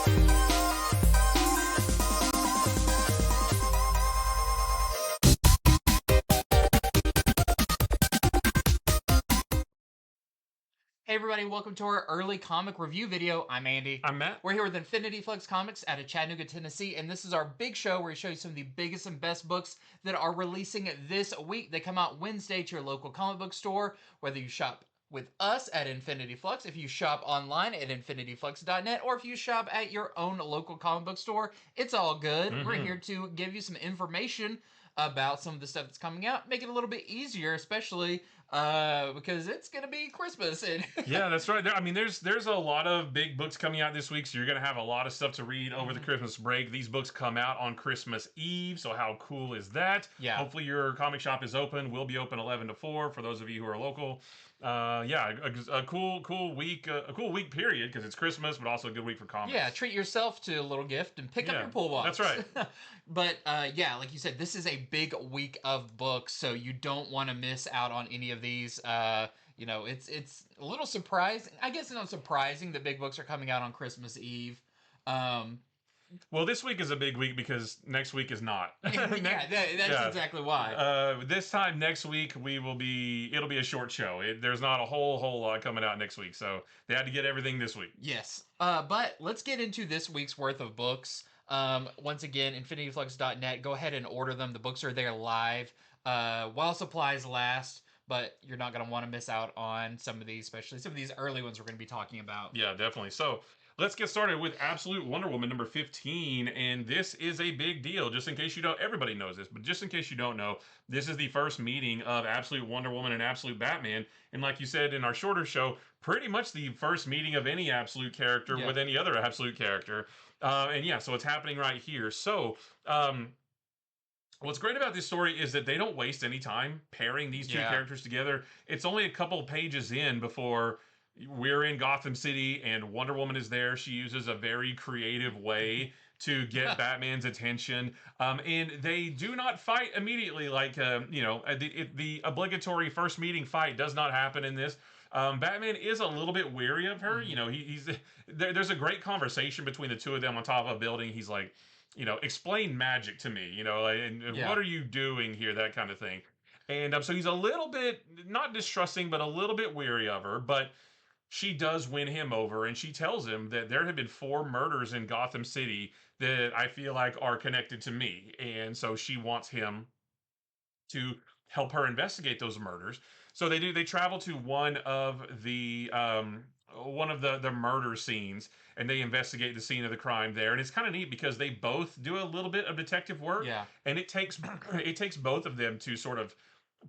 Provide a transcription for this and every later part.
Hey everybody, welcome to our early comic review video. I'm Andy. I'm Matt. We're here with Infinity Flux Comics out of Chattanooga, Tennessee, and this is our big show where we show you some of the biggest and best books that are releasing this week. They come out Wednesday to your local comic book store, whether you shop with us at Infinity Flux, if you shop online at infinityflux.net, or if you shop at your own local comic book store, it's all good. Mm-hmm. We're here to give you some information about some of the stuff that's coming out, make it a little bit easier, especially because it's gonna be Christmas. And Yeah, that's right. I mean, there's a lot of big books coming out this week, so you're gonna have a lot of stuff to read over the Christmas break. These books come out on Christmas Eve, so how cool is that? Yeah. Hopefully your comic shop is open. We'll be open 11 to 4 for those of you who are local. Yeah, a cool week, a cool week period because it's Christmas, but also a good week for comics. Yeah, treat yourself to a little gift and pick up your pull box. That's right. But yeah, like you said, this is a big week of books, so you don't want to miss out on any of these. You know, it's a little surprising. I guess it's not surprising that big books are coming out on Christmas Eve. Well, this week is a big week because next week is not. Yeah, that's exactly why. This time next week it'll be a short show. There's not a whole lot coming out next week, so they had to get everything this week. Yes. But let's get into this week's worth of books. Once again, infinityflux.net. Go ahead and order them. The books are there live while supplies last. But you're not going to want to miss out on some of these, especially some of these early ones we're going to be talking about. Yeah, definitely. So let's get started with Absolute Wonder Woman number 15. And this is a big deal. Just in case you don't, everybody knows this, but just in case you don't know, this is the first meeting of Absolute Wonder Woman and Absolute Batman. And like you said in our shorter show, pretty much the first meeting of any Absolute character with any other Absolute character. And yeah, so it's happening right here. So, what's great about this story is that they don't waste any time pairing these two characters together. It's only a couple pages in before we're in Gotham City and Wonder Woman is there. She uses a very creative way to get Batman's attention. And they do not fight immediately like, you know, the obligatory first meeting fight does not happen in this. Batman is a little bit weary of her. You know, there's a great conversation between the two of them on top of a building. He's like, you know, explain magic to me, you know, and what are you doing here, that kind of thing. And so he's a little bit, not distrusting, but a little bit weary of her. But she does win him over, and she tells him that there have been 4 murders in Gotham City that I feel like are connected to me. And so she wants him to help her investigate those murders. So they travel to one of the murder scenes, and they investigate the scene of the crime there. And it's kind of neat because they both do a little bit of detective work. Yeah. And it takes both of them to sort of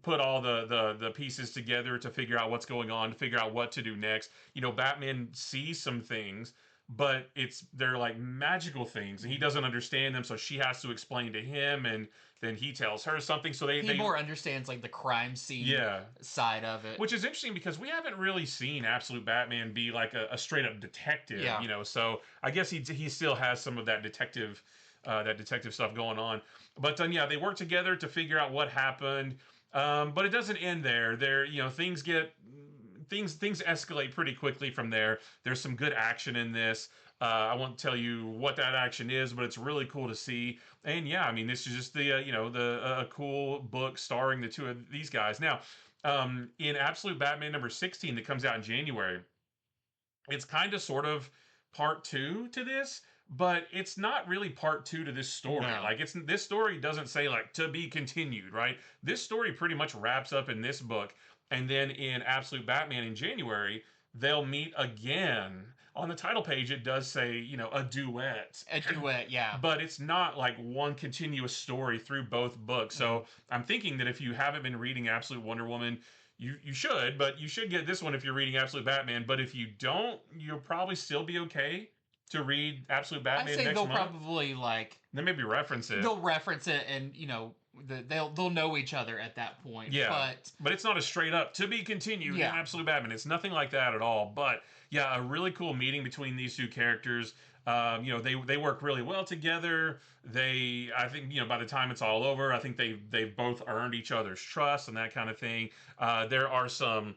put all the pieces together to figure out what's going on, to figure out what to do next. You know, Batman sees some things, but they're like magical things, and he doesn't understand them, so she has to explain to him, and then he tells her something. So he more understands like the crime scene side of it, which is interesting because we haven't really seen Absolute Batman be like a straight up detective. You know, so I guess he still has some of that detective stuff going on. But yeah, they work together to figure out what happened. But it doesn't end there. You know, things escalate pretty quickly from there. There's some good action in this. I won't tell you what that action is, but it's really cool to see. And yeah, I mean, this is just the cool book starring the two of these guys. Now, in Absolute Batman number 16 that comes out in January, it's kind of sort of part 2 to this, but it's not really part 2 to this story. No. Like this story doesn't say like to be continued, right? This story pretty much wraps up in this book, and then in Absolute Batman in January, they'll meet again. On the title page, it does say, you know, a duet. A duet, yeah. But it's not like one continuous story through both books. So I'm thinking that if you haven't been reading Absolute Wonder Woman, you should, but you should get this one if you're reading Absolute Batman. But if you don't, you'll probably still be okay to read Absolute Batman next month. I say they'll probably like... Then maybe reference it. They'll reference it and, you know, they'll know each other at that point. Yeah, but it's not a straight up to be continued in Absolute Batman. It's nothing like that at all. But yeah, a really cool meeting between these two characters. You know, they work really well together. I think, you know, by the time it's all over, I think they've both earned each other's trust and that kind of thing. There are some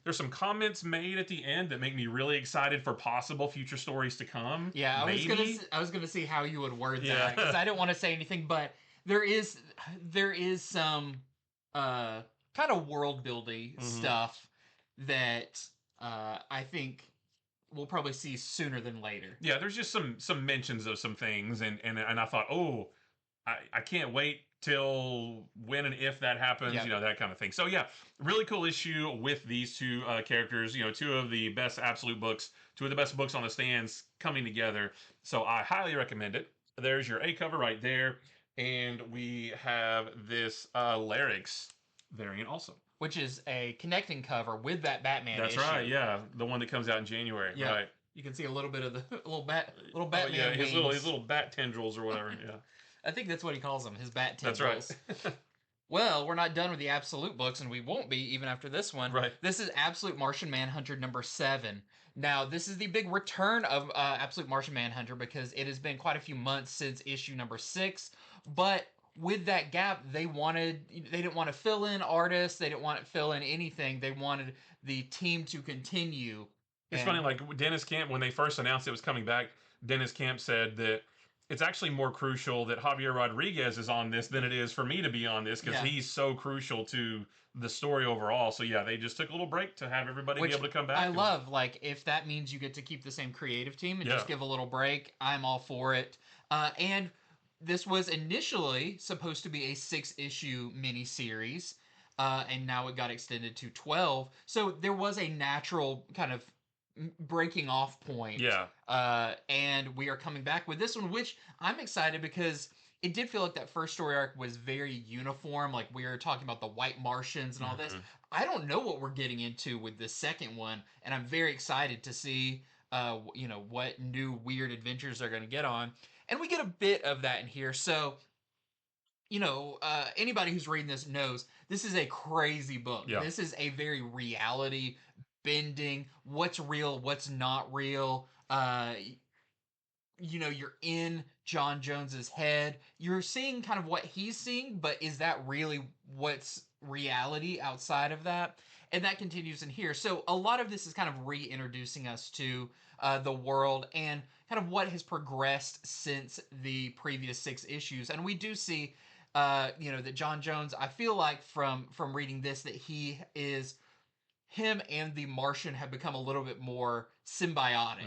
There's some comments made at the end that make me really excited for possible future stories to come. Yeah, I was gonna see how you would word that because I didn't want to say anything, but there is some kind of world building stuff that I think we'll probably see sooner than later. Yeah, there's just some mentions of some things, and I thought, oh, I can't wait till when and if that happens, Yep. you know, that kind of thing. So yeah, really cool issue with these two characters, you know, two of the best absolute books, two of the best books on the stands coming together. So I highly recommend it. There's your A cover right there, and we have this Larix variant also. Which is a connecting cover with that Batman That's issue. right, yeah, the one that comes out in January. Yeah. Right. You can see a little bit of the little Batman. Yeah, his wings. little bat tendrils or whatever. Yeah. I think that's what he calls them, his bat That's tendrils. right. Well, we're not done with the Absolute books, and we won't be even after this one. Right. This is Absolute Martian Manhunter number 7. Now, this is the big return of Absolute Martian Manhunter because it has been quite a few months since issue number 6, but with that gap, they didn't want to fill in artists, they didn't want to fill in anything. They wanted the team to continue. It's funny, like Dennis Camp, when they first announced it was coming back, Dennis Camp said that it's actually more crucial that Javier Rodriguez is on this than it is for me to be on this because he's so crucial to the story overall. So yeah, they just took a little break to have everybody be able to come back. I love, like, if that means you get to keep the same creative team and just give a little break, I'm all for it. And this was initially supposed to be a 6-issue miniseries, and now it got extended to 12. So there was a natural kind of breaking off point. Yeah. And we are coming back with this one, which I'm excited because it did feel like that first story arc was very uniform. Like we were talking about the white Martians and all this. I don't know what we're getting into with the second one, and I'm very excited to see, you know, what new weird adventures they're going to get on. And we get a bit of that in here. So, you know, anybody who's reading this knows this is a crazy book. Yeah. This is a very reality bending, what's real, what's not real. You know, you're in John Jones's head. You're seeing kind of what he's seeing, but is that really what's reality outside of that? And that continues in here. So a lot of this is kind of reintroducing us to the world and kind of what has progressed since the previous 6 issues. And we do see, you know, that John Jones, I feel like from reading this, that him and the Martian have become a little bit more symbiotic.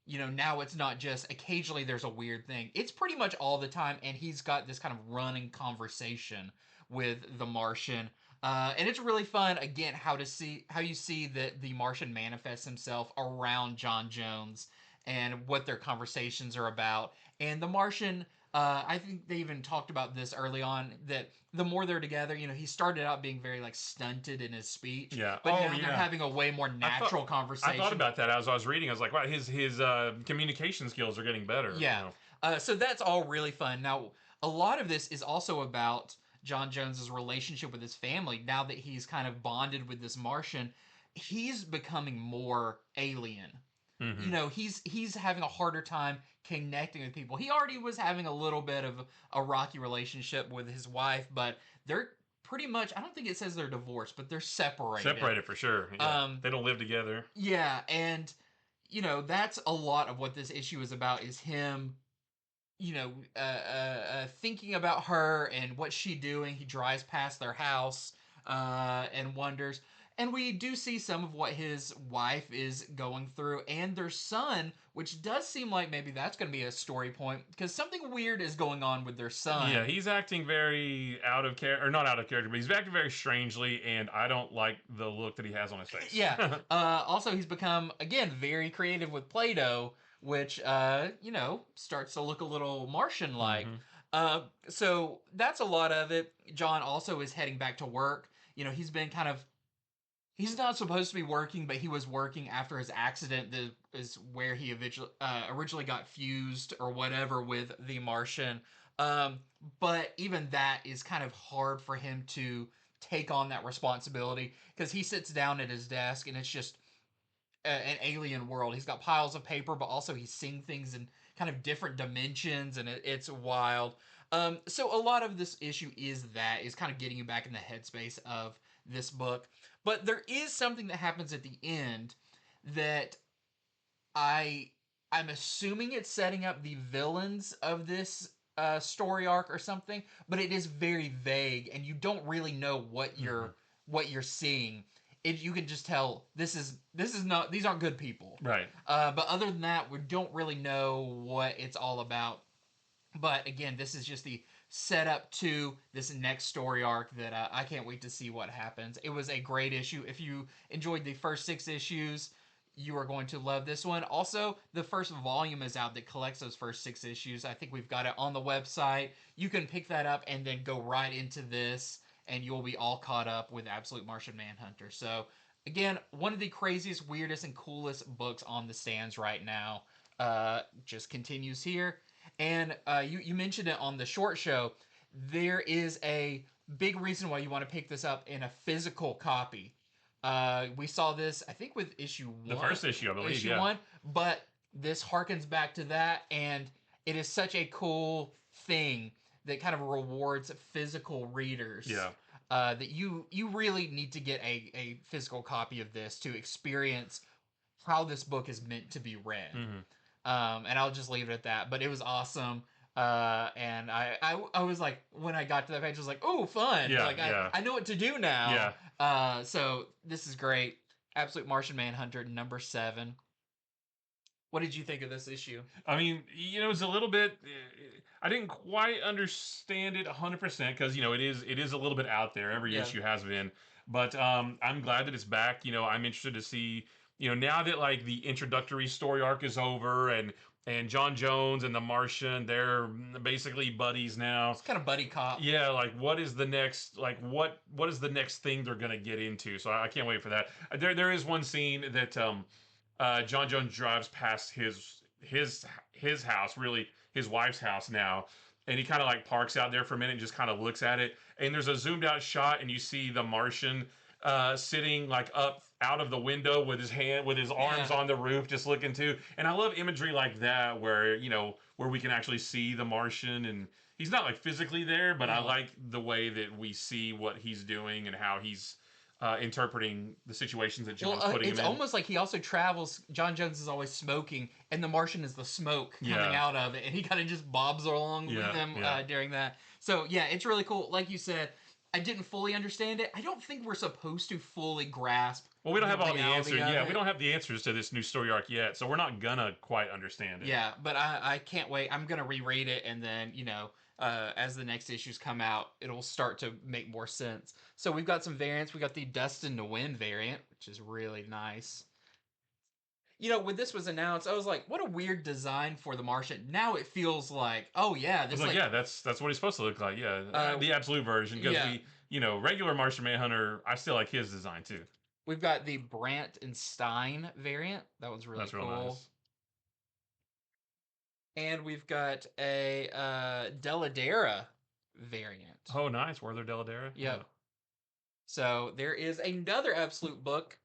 You know, now it's not just occasionally there's a weird thing. It's pretty much all the time, and he's got this kind of running conversation with the Martian. And it's really fun, again, how you see that the Martian manifests himself around John Jones and what their conversations are about. And the Martian, I think they even talked about this early on, that the more they're together, you know, he started out being very, like, stunted in his speech. Yeah. But now they're having a way more natural conversation. I thought about that as I was reading. I was like, wow, his communication skills are getting better. Yeah. You know? So that's all really fun. Now, a lot of this is also about John Jones's relationship with his family. Now that he's kind of bonded with this Martian, he's becoming more alien. You know, he's having a harder time connecting with people. He already was having a little bit of a rocky relationship with his wife, but they're pretty much, I don't think it says they're divorced, but they're separated. Separated for sure. Yeah. They don't live together. Yeah, and, you know, that's a lot of what this issue is about, is him, you know, thinking about her and what's she doing. He drives past their house and wonders. And we do see some of what his wife is going through and their son, which does seem like maybe that's going to be a story point because something weird is going on with their son. Yeah, he's acting very out of character, or not out of character, but he's acting very strangely, and I don't like the look that he has on his face. Yeah. Also, he's become, again, very creative with Play-Doh, which, you know, starts to look a little Martian-like. So that's a lot of it. John also is heading back to work. You know, he's been kind of, he's not supposed to be working, but he was working after his accident. That is where he originally got fused or whatever with the Martian. But even that is kind of hard for him to take on that responsibility because he sits down at his desk and it's just an alien world. He's got piles of paper, but also he's seeing things in kind of different dimensions, and it's wild. So a lot of this issue is kind of getting you back in the headspace of this book. But there is something that happens at the end that I'm assuming it's setting up the villains of this story arc or something, but it is very vague, and you don't really know what you're seeing. You can just tell this is not, these aren't good people, Right. But other than that, we don't really know what it's all about. But again, this is just the setup to this next story arc that I can't wait to see what happens. It was a great issue. If you enjoyed the first 6 issues, you are going to love this one. Also, the first volume is out that collects those first 6 issues. I think we've got it on the website. You can pick that up and then go right into this, and you'll be all caught up with Absolute Martian Manhunter. So, again, one of the craziest, weirdest, and coolest books on the stands right now. Just continues here. And you mentioned it on the short show. There is a big reason why you want to pick this up in a physical copy. We saw this, I think, with issue 1. The first issue, I believe, issue 1, but this harkens back to that, and it is such a cool thing that kind of rewards physical readers. Yeah. That you really need to get a physical copy of this to experience how this book is meant to be read. And I'll just leave it at that. But it was awesome. And I was like, when I got to that page, I was like, oh, fun. Yeah, like, I know what to do now. Yeah. So this is great. Absolute Martian Manhunter, number 7. What did you think of this issue? I mean, it was a little bit. I didn't quite understand it 100% because it is a little bit out there. Every issue has been, but I'm glad that it's back. I'm interested to see. Now that like the introductory story arc is over and John Jones and the Martian, they're basically buddies now. It's kind of buddy cop. Yeah, like what is the next what is the next thing they're gonna get into? So I can't wait for that. There is one scene that John Jones drives past his house, really his wife's house now, and he kind of like parks out there for a minute and just kind of looks at it. And there's a zoomed out shot, and you see the Martian sitting like up out of the window with his arms on the roof, just looking too. And I love imagery like that, where where we can actually see the Martian, and he's not like physically there, but I like the way that we see what he's doing and how he's interpreting the situations that John's putting him in. It's almost like he also travels. John Jones is always smoking, and the Martian is the smoke coming out of it, and he kind of just bobs along with them during that. So yeah, it's really cool. Like you said, I didn't fully understand it. I don't think we're supposed to fully grasp. Well, we don't have all the answers. Yeah, we don't have the answers to this new story arc yet, so we're not gonna quite understand it. Yeah, but I can't wait. I'm gonna reread it, and then as the next issues come out, it'll start to make more sense. So we've got some variants. We got the Destined to Win variant, which is really nice. When this was announced, I was like, what a weird design for the Martian. Now it feels like, oh yeah, this that's what he's supposed to look like. Yeah, the absolute version, because regular Martian Manhunter, I still like his design too. We've got the Brandt and Stein variant. That one's really cool. Real nice. And we've got a Deladera variant. Oh, nice. Werther Deladera? Yep. Yeah. So there is another Absolute book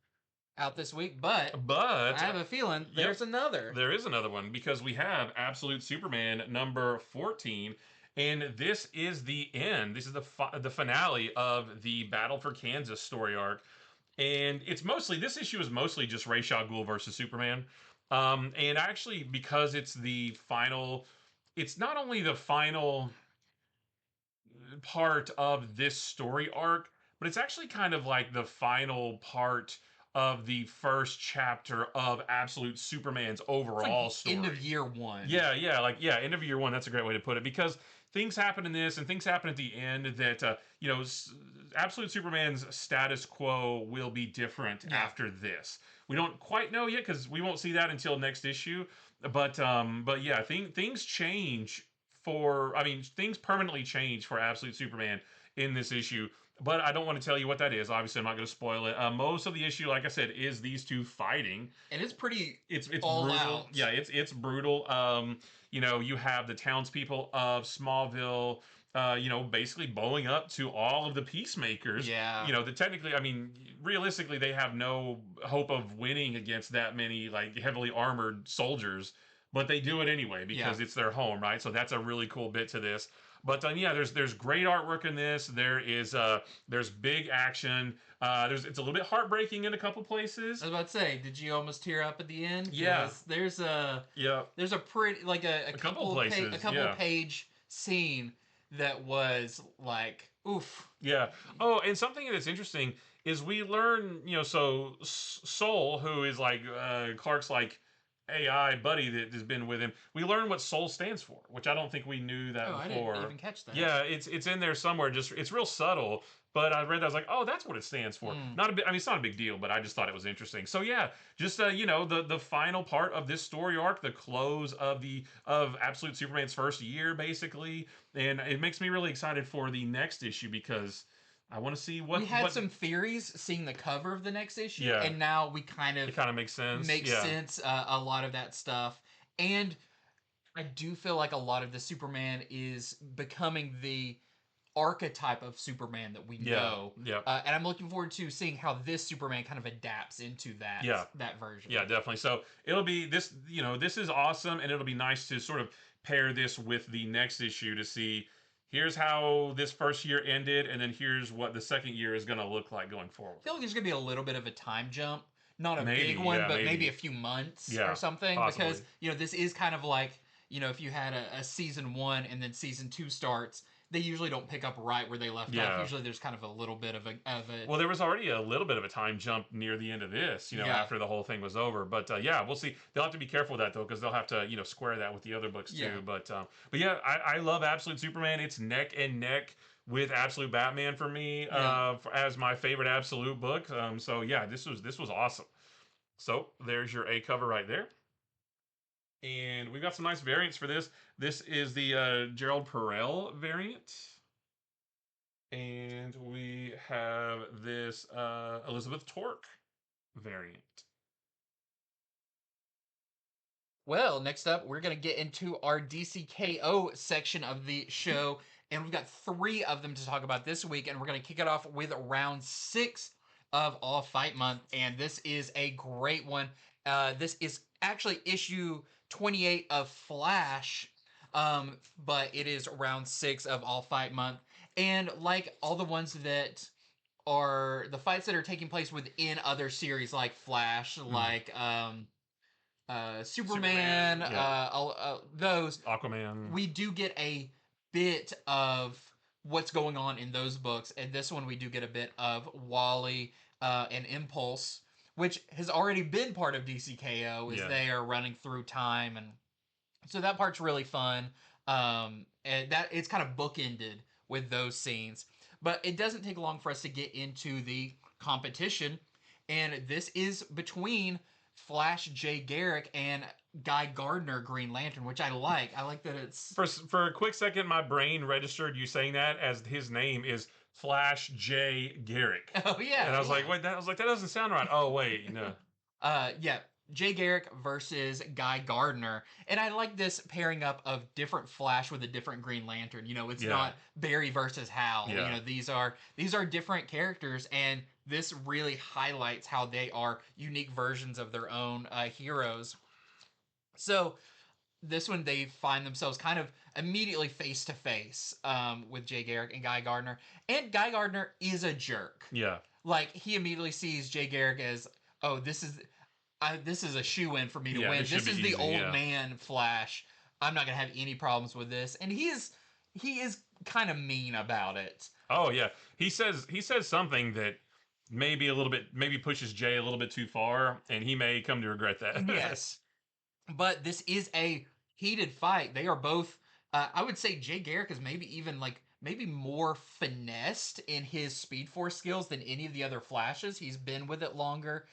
out this week, but I have a feeling there's another. There is another one, because we have Absolute Superman number 14, and this is the end. This is the finale of the Battle for Kansas story arc, and this issue is mostly just Ra's al Ghul versus Superman. And actually, because it's the final, it's not only the final part of this story arc, but it's actually kind of like the final part of the first chapter of Absolute Superman's overall story. End of year 1. Yeah, end of year 1. That's a great way to put it, because things happen in this, and things happen at the end that Absolute Superman's status quo will be different after this. We don't quite know yet, because we won't see that until next issue. But yeah, things change things permanently change for Absolute Superman in this issue. But I don't want to tell you what that is. Obviously, I'm not going to spoil it. Most of the issue, like I said, is these two fighting, and it's pretty. It's all brutal. Out. Yeah, it's brutal. You have the townspeople of Smallville, basically bowing up to all of the peacemakers. Yeah. Technically, realistically, they have no hope of winning against that many like heavily armored soldiers. but they do it anyway because it's their home, right? So that's a really cool bit to this. But yeah, there's great artwork in this. There's big action. It's a little bit heartbreaking in a couple places. I was about to say, did you almost tear up at the end? Yeah. There's a pretty like a couple places, page scene that was like oof. Yeah. Oh, and something that's interesting is we learn, so Soul, who is like Clark's like AI buddy that has been with him, we learn what Soul stands for, which I don't think we knew that before. I didn't even catch that. Yeah, it's in there somewhere. Just it's real subtle, but I read that I was like, oh, that's what it stands for. Not a big. I mean, it's not a big deal, but I just thought it was interesting. So yeah, just the final part of this story arc, the close of Absolute Superman's first year, basically, and it makes me really excited for the next issue because I want to see what we had some theories seeing the cover of the next issue, Yeah. and now we kind of it kind of makes sense. sense a lot of that stuff, and I do feel like a lot of the Superman is becoming the archetype of Superman that we know. Yeah. And I'm looking forward to seeing how this Superman kind of adapts into that that version. Yeah, definitely. So it'll be this. This is awesome, and it'll be nice to sort of pair this with the next issue to see. Here's how this first year ended, and then here's what the second year is going to look like going forward. I feel like there's going to be a little bit of a time jump. Not a Maybe, big one, yeah, but maybe a few months or something. possibly. Because, this is kind of like, if you had a season 1 and then season 2 starts, they usually don't pick up right where they left off. Usually there's kind of a little bit of a... Well, there was already a little bit of a time jump near the end of this, after the whole thing was over. But we'll see. They'll have to be careful with that, though, because they'll have to, square that with the other books, too. But yeah, I love Absolute Superman. It's neck and neck with Absolute Batman for me as my favorite Absolute book. So yeah, this was awesome. So there's your A cover right there. And we've got some nice variants for this. This is the Gerald Perel variant. And we have this Elizabeth Torque variant. Well, next up, we're going to get into our DCKO section of the show. And we've got 3 of them to talk about this week. And we're going to kick it off with round 6 of All Fight Month. And this is a great one. This is actually issue 28 of Flash, but it is round 6 of All Fight Month. And like all the ones that are the fights that are taking place within other series like Flash, like Superman, those Aquaman. We do get a bit of what's going on in those books, and this one we do get a bit of Wally and Impulse, which has already been part of DCKO as they are running through time, and so that part's really fun. And that it's kind of bookended with those scenes, but it doesn't take long for us to get into the competition, and this is between Flash Jay Garrick and Guy Gardner Green Lantern, which I like. I like that it's for a quick second, my brain registered you saying that as his name is Flash J. Garrick. Oh yeah, and I was like, wait, that doesn't sound right. Oh wait, no. Jay Garrick versus Guy Gardner, and I like this pairing up of different Flash with a different Green Lantern. It's not Barry versus Hal. These are different characters, and this really highlights how they are unique versions of their own heroes. So this one, they find themselves kind of immediately face to face with Jay Garrick and Guy Gardner. And Guy Gardner is a jerk. Yeah. Like, he immediately sees Jay Garrick as, oh, this is a shoe-in for me to win. This is the old man Flash. I'm not going to have any problems with this. And he is kind of mean about it. Oh, yeah. He says something that maybe pushes Jay a little bit too far, and he may come to regret that. Yes. But this is a heated fight. They are both, I would say Jay Garrick is maybe more finessed in his Speed Force skills than any of the other Flashes. He's been with it longer,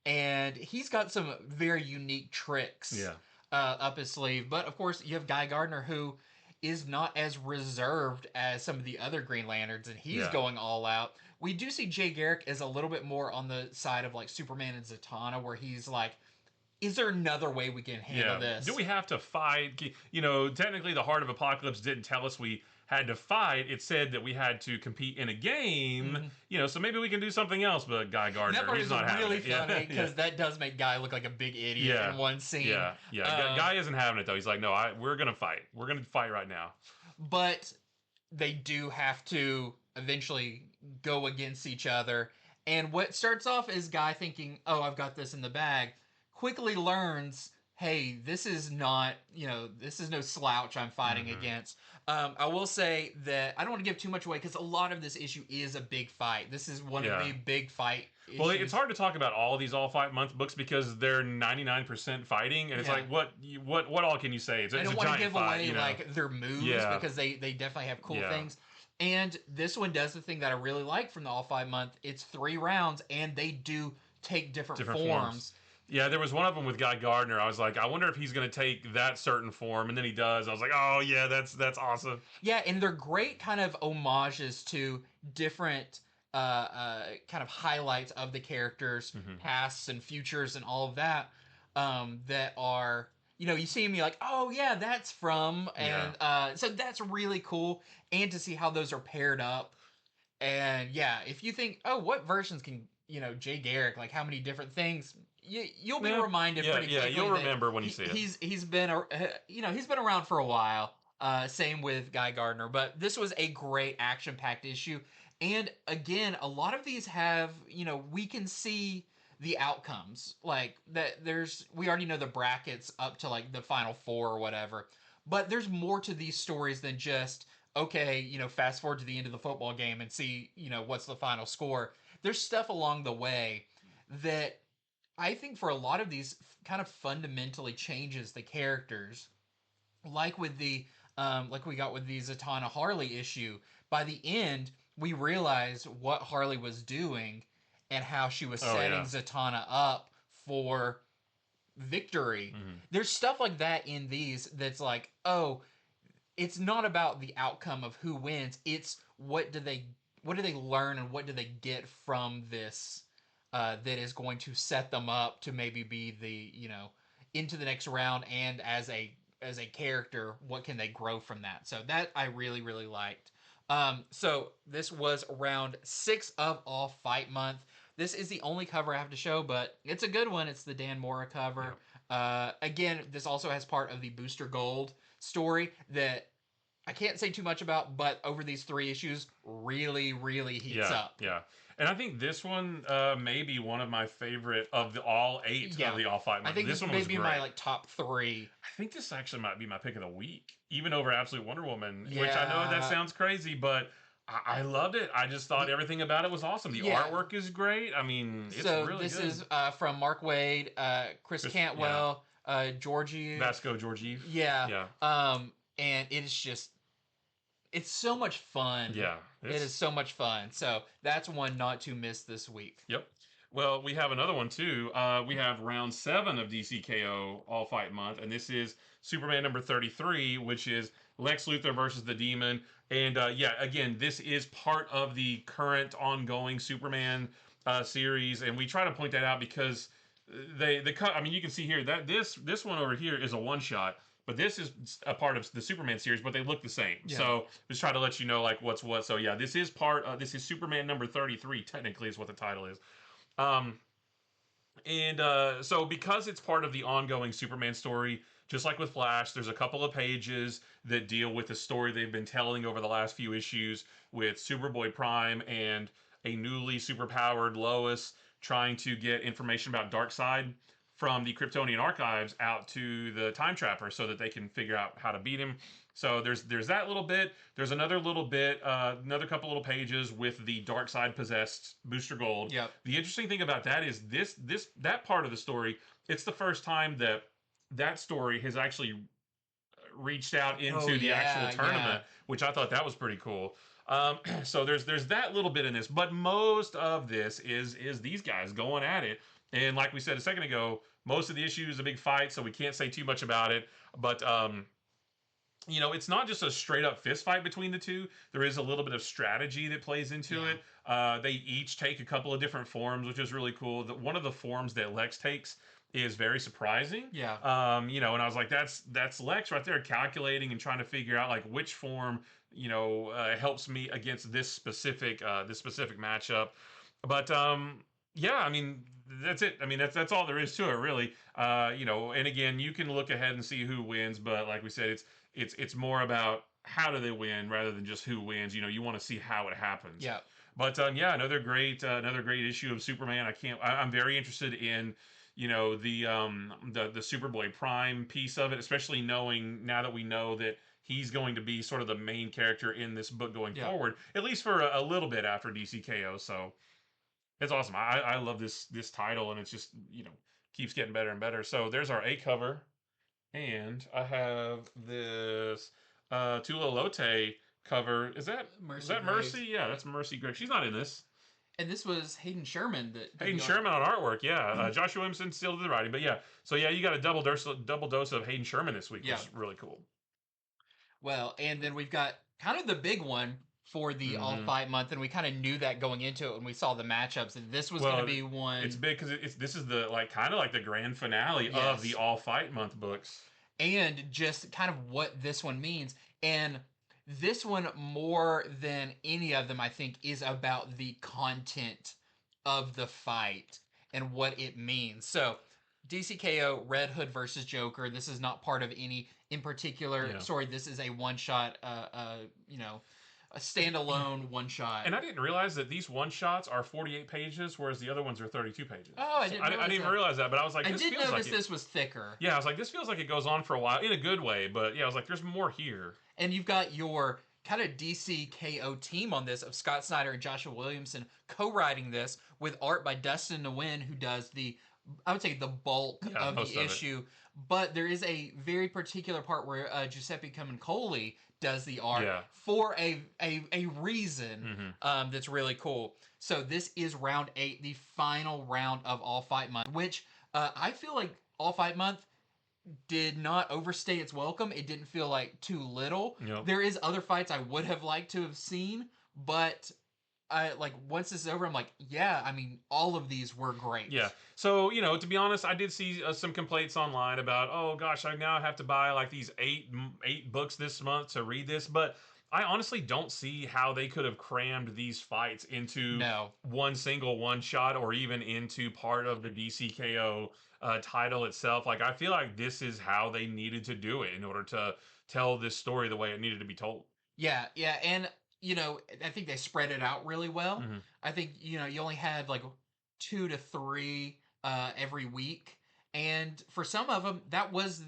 and he's got some very unique tricks up his sleeve. But, of course, you have Guy Gardner, who is not as reserved as some of the other Green Lanterns, and he's going all out. We do see Jay Garrick as a little bit more on the side of, like, Superman and Zatanna, where he's like, is there another way we can handle this? Do we have to fight? Technically, the Heart of Apocalypse didn't tell us we had to fight, it said that we had to compete in a game, you know, so maybe we can do something else. But Guy Gardner, that part he's is not having really it. funny because that does make Guy look like a big idiot in one scene. Yeah. Guy isn't having it though. He's like, no, we're gonna fight. We're gonna fight right now. But they do have to eventually go against each other. And what starts off is Guy thinking, "Oh, I've got this in the bag," quickly learns, "Hey, this is not, this is no slouch I'm fighting against." I will say that I don't want to give too much away because a lot of this issue is a big fight. This is one of the big fight issues. Well, it's hard to talk about all of these all fight month books because they're 99% fighting, and it's like what all can you say? It's I don't a want to giant give fight, away you know? like their moves because they definitely have cool things. And this one does the thing that I really like from the all fight month. It's 3 rounds, and they do take different forms. Yeah, there was one of them with Guy Gardner. I was like, I wonder if he's going to take that certain form, and then he does. I was like, oh yeah, that's awesome. Yeah, and they're great kind of homages to different kind of highlights of the characters, pasts and futures, and all of that. That are, you see me like, oh yeah, that's from, and so that's really cool, and to see how those are paired up. And yeah, if you think, oh, what versions can Jay Garrick, like how many different things, you'll be reminded pretty quickly. Yeah, you'll remember when you see it. He's been he's been around for a while. Same with Guy Gardner, but this was a great action-packed issue. And again, a lot of these have, we can see the outcomes. Like that we already know the brackets up to like the final 4 or whatever. But there's more to these stories than just, okay, fast forward to the end of the football game and see, what's the final score. There's stuff along the way that I think for a lot of these kind of fundamentally changes the characters. Like with the like we got with the Zatanna Harley issue. By the end, we realized what Harley was doing and how she was setting Zatanna up for victory. There's stuff like that in these that's like, oh, it's not about the outcome of who wins. It's what do they learn and what do they get from this that is going to set them up to maybe be the, into the next round, and as a character, what can they grow from that? So that I really, really liked. So this was round 6 of All Fight Month. This is the only cover I have to show, but it's a good one. It's the Dan Mora cover. Again, this also has part of the Booster Gold story that I can't say too much about, but over these 3 issues, really, really heats up. Yeah. And I think this one may be one of my favorite of all 8 of the All Fight month. I think this one may be my top 3. I think this actually might be my pick of the week, even over Absolute Wonder Woman, which I know that sounds crazy, but I loved it. I just thought everything about it was awesome. The artwork is great. I mean, it's really good. So this is from Mark Waid, Chris Cantwell, Georgie. Vasco Georgiev. Yeah. And it is just, it's so much fun. Yeah. It is so much fun. So that's one not to miss this week. Yep. Well, we have another one too. We have round 7 of DCKO All Fight Month, and this is Superman number 33, which is Lex Luthor versus the Demon. And again, this is part of the current ongoing Superman series, and we try to point that out because I mean, you can see here that this one over here is a one-shot. But this is a part of the Superman series, but they look the same. Yeah. So just try to let you know like what's what. So yeah, this is this is Superman number 33, technically is what the title is. So because it's part of the ongoing Superman story, just like with Flash, there's a couple of pages that deal with the story they've been telling over the last few issues with Superboy Prime and a newly superpowered Lois trying to get information about Darkseid from the Kryptonian archives out to the Time Trapper so that they can figure out how to beat him. So there's that little bit. There's another little bit, another couple little pages with the Darkseid possessed Booster Gold. Yep. The interesting thing about that is that part of the story, it's the first time that story has actually reached out into the actual tournament, which I thought that was pretty cool. So there's that little bit in this, but most of this is these guys going at it. And like we said a second ago, most of the issue is a big fight, so we can't say too much about it. But, it's not just a straight-up fist fight between the two. There is a little bit of strategy that plays into it. They each take a couple of different forms, which is really cool. One of the forms that Lex takes is very surprising. Yeah. And I was like, that's Lex right there calculating and trying to figure out like which form, helps me against this specific matchup. But yeah, I mean, that's it. I mean, that's all there is to it, really. And again, you can look ahead and see who wins, but like we said, it's more about how do they win rather than just who wins. You want to see how it happens. Yeah. But yeah, another great issue of Superman. I'm very interested in the Superboy Prime piece of it, especially knowing now that we know that he's going to be sort of the main character in this book going forward, at least for a little bit after DCKO. So it's awesome. I love this title, and it's just keeps getting better and better. So there's our A cover, and I have this Tula Lote cover. Is that Mercy? Yeah, that's Mercy Gregg. She's not in this. And this was Hayden Sherman Hayden Sherman on artwork, yeah. Joshua Williamson still did the writing, but yeah. So yeah, you got a double dose of Hayden Sherman this week, which is really cool. Well, and then we've got kind of the big one for the All Fight Month, and we kind of knew that going into it when we saw the matchups, and this was going to be one. It's big because this is the kind of like the grand finale of the All Fight Month books, and just kind of what this one means. And this one, more than any of them, I think, is about the content of the fight and what it means. So, DCKO, Red Hood versus Joker. This is not part of any in particular story. This is a one-shot, a standalone one-shot. And I didn't realize that these one-shots are 48 pages, whereas the other ones are 32 pages. Oh, I didn't even realize that, but I was like, I did notice this was thicker. Yeah, I was like, this feels like it goes on for a while, in a good way, but yeah, I was like, there's more here. And you've got your kind of DCKO team on this of Scott Snyder and Joshua Williamson co-writing this with art by Dustin Nguyen, who does the bulk of the issue. But there is a very particular part where Giuseppe Camuncoli does the art for a reason that's really cool. So this is round 8, the final round of All Fight Month, which I feel like All Fight Month did not overstay its welcome. It didn't feel like too little. There is other fights I would have liked to have seen, but once this is over, I'm like, yeah, I mean, all of these were great. Yeah. So, to be honest, I did see some complaints online about, oh gosh, I now have to buy like these eight books this month to read this, but I honestly don't see how they could have crammed these fights into one single one shot or even into part of the DCKO title itself. Like, I feel like this is how they needed to do it in order to tell this story the way it needed to be told. Yeah, and I think they spread it out really well. I think, you only had like 2 to 3 every week. And for some of them, that was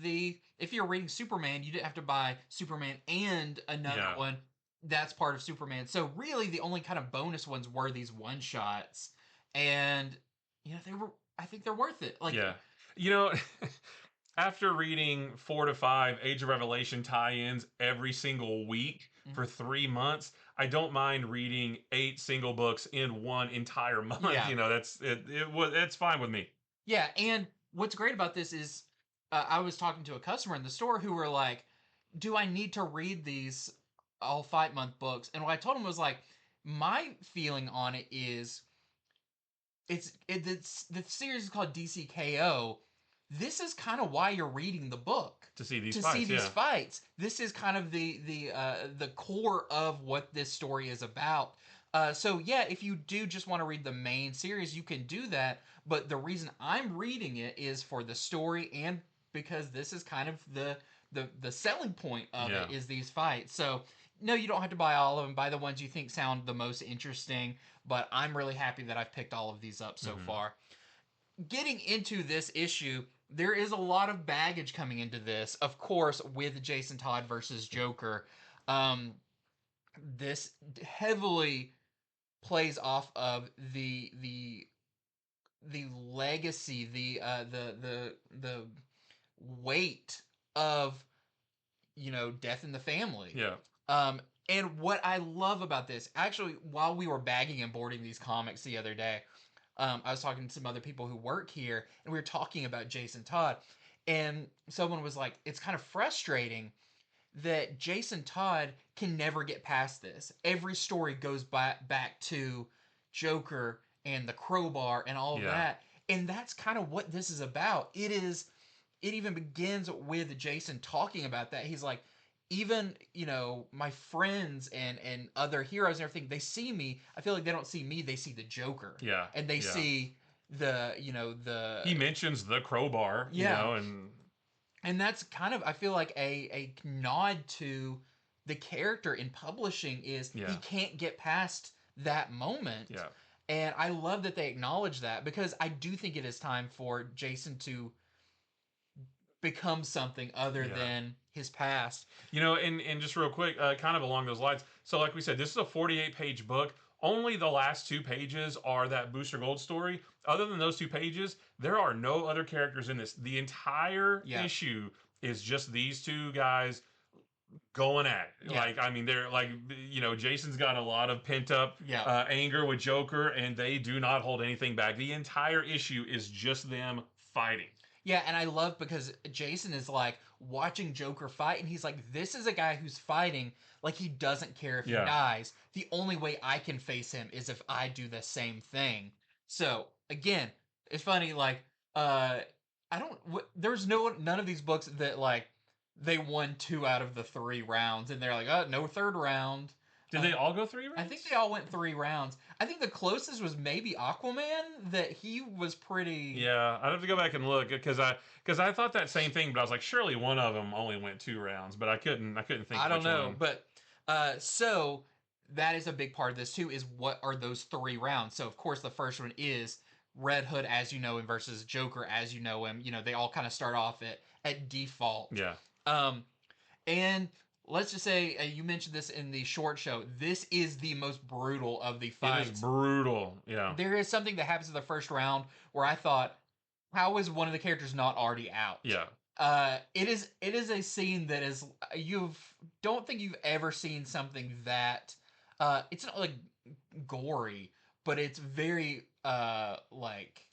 if you're reading Superman, you didn't have to buy Superman and another one. That's part of Superman. So really the only kind of bonus ones were these one-shots. And, I think they're worth it. Like, after reading 4 to 5 Age of Revelation tie-ins every single week for 3 months, I don't mind reading 8 single books in one entire month. That's it's fine with me. Yeah, and what's great about this is I was talking to a customer in the store who were like, do I need to read these All Fight Month books? And what I told him was like, my feeling on it is the series is called DCKO. This is kind of why you're reading the book. To see these fights. This is kind of the core of what this story is about. So yeah, if you do just want to read the main series, you can do that. But the reason I'm reading it is for the story and because this is kind of the selling point of it is these fights. So no, you don't have to buy all of them. Buy the ones you think sound the most interesting. But I'm really happy that I've picked all of these up so far. Getting into this issue, there is a lot of baggage coming into this, of course, with Jason Todd versus Joker. This heavily plays off of the legacy, the weight of death in the family. And what I love about this, actually, while we were bagging and boarding these comics the other day, I was talking to some other people who work here, and we were talking about Jason Todd, and someone was like, it's kind of frustrating that Jason Todd can never get past this. Every story goes back to Joker and the crowbar and all of that, And that's kind of what this is about. It even begins with Jason talking about that. He's like, even, my friends and other heroes and everything, they see me. I feel like they don't see me, they see the Joker. Yeah. And they yeah. see the He mentions the crowbar, Yeah. and that's kind of, I feel like, a nod to the character in publishing is Yeah. he can't get past that moment. yeah. And I love that they acknowledge that, because I do think it is time for Jason to become something other Yeah. than his past. And just real quick, kind of along those lines. So, like we said, this is a 48-page book. Only the last 2 pages are that Booster Gold story. Other than those 2 pages, there are no other characters in this. The entire Yeah. issue is just these 2 guys going at it. Yeah. Like, I mean, they're like, Jason's got a lot of pent up Yeah. anger with Joker, and they do not hold anything back. The entire issue is just them fighting. Yeah, and I love, because Jason is like watching Joker fight, and he's like, this is a guy who's fighting like he doesn't care if he Yeah. dies. The only way I can face him is if I do the same thing. So again, it's funny, like, there's none of these books that, like, they won 2 out of the 3 rounds, and they're like, oh, no third round. Did they all go 3 rounds? I think they all went 3 rounds. I think the closest was maybe Aquaman, that he was pretty... Yeah, I'd have to go back and look, because I thought that same thing, but I was like, surely one of them only went 2 rounds, but I couldn't think. I don't which know, one. but so that is a big part of this too, is what are those 3 rounds. So of course the first one is Red Hood as you know him versus Joker as you know him. They all kind of start off at default. Yeah. And let's just say, you mentioned this in the short show, this is the most brutal of the fights. It is brutal. Yeah. There is something that happens in the first round where I thought, how is one of the characters not already out? Yeah. It is a scene that is, don't think you've ever seen something that it's not like gory, but it's very like,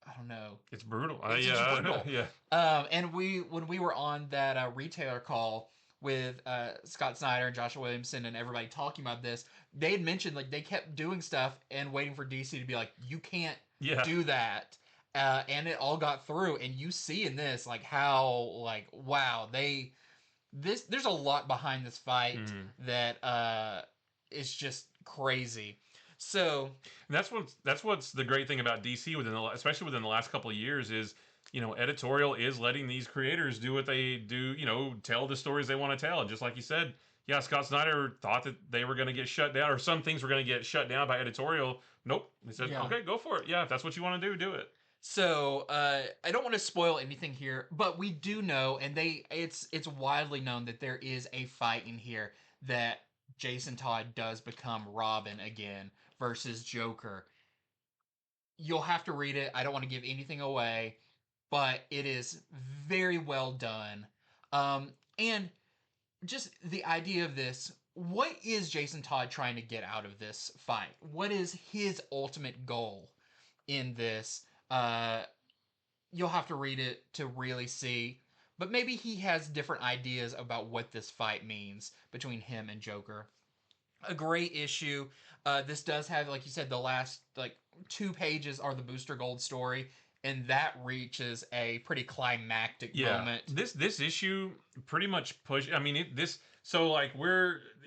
I don't know. It's brutal. It's just brutal. Yeah. And when we were on that retailer call with Scott Snyder and Joshua Williamson and everybody talking about this, they had mentioned, like, they kept doing stuff and waiting for DC to be like, you can't do that. And it all got through, and you see in this, like, how, like, wow, there's a lot behind this fight that is just crazy. So and that's what's the great thing about DC especially within the last couple of years is, editorial is letting these creators do what they do, tell the stories they want to tell. And just like you said, yeah, Scott Snyder thought that they were going to get shut down, or some things were going to get shut down by editorial. Nope. He said, okay, go for it. Yeah, if that's what you want to do it. So I don't want to spoil anything here, but we do know, and it's widely known that there is a fight in here that Jason Todd does become Robin again versus Joker. You'll have to read it. I don't want to give anything away, but it is very well done. And just the idea of this, what is Jason Todd trying to get out of this fight? What is his ultimate goal in this? You'll have to read it to really see, but maybe he has different ideas about what this fight means between him and Joker. A great issue. This does have, like you said, the last 2 pages are the Booster Gold story, and that reaches a pretty climactic moment. This issue pretty much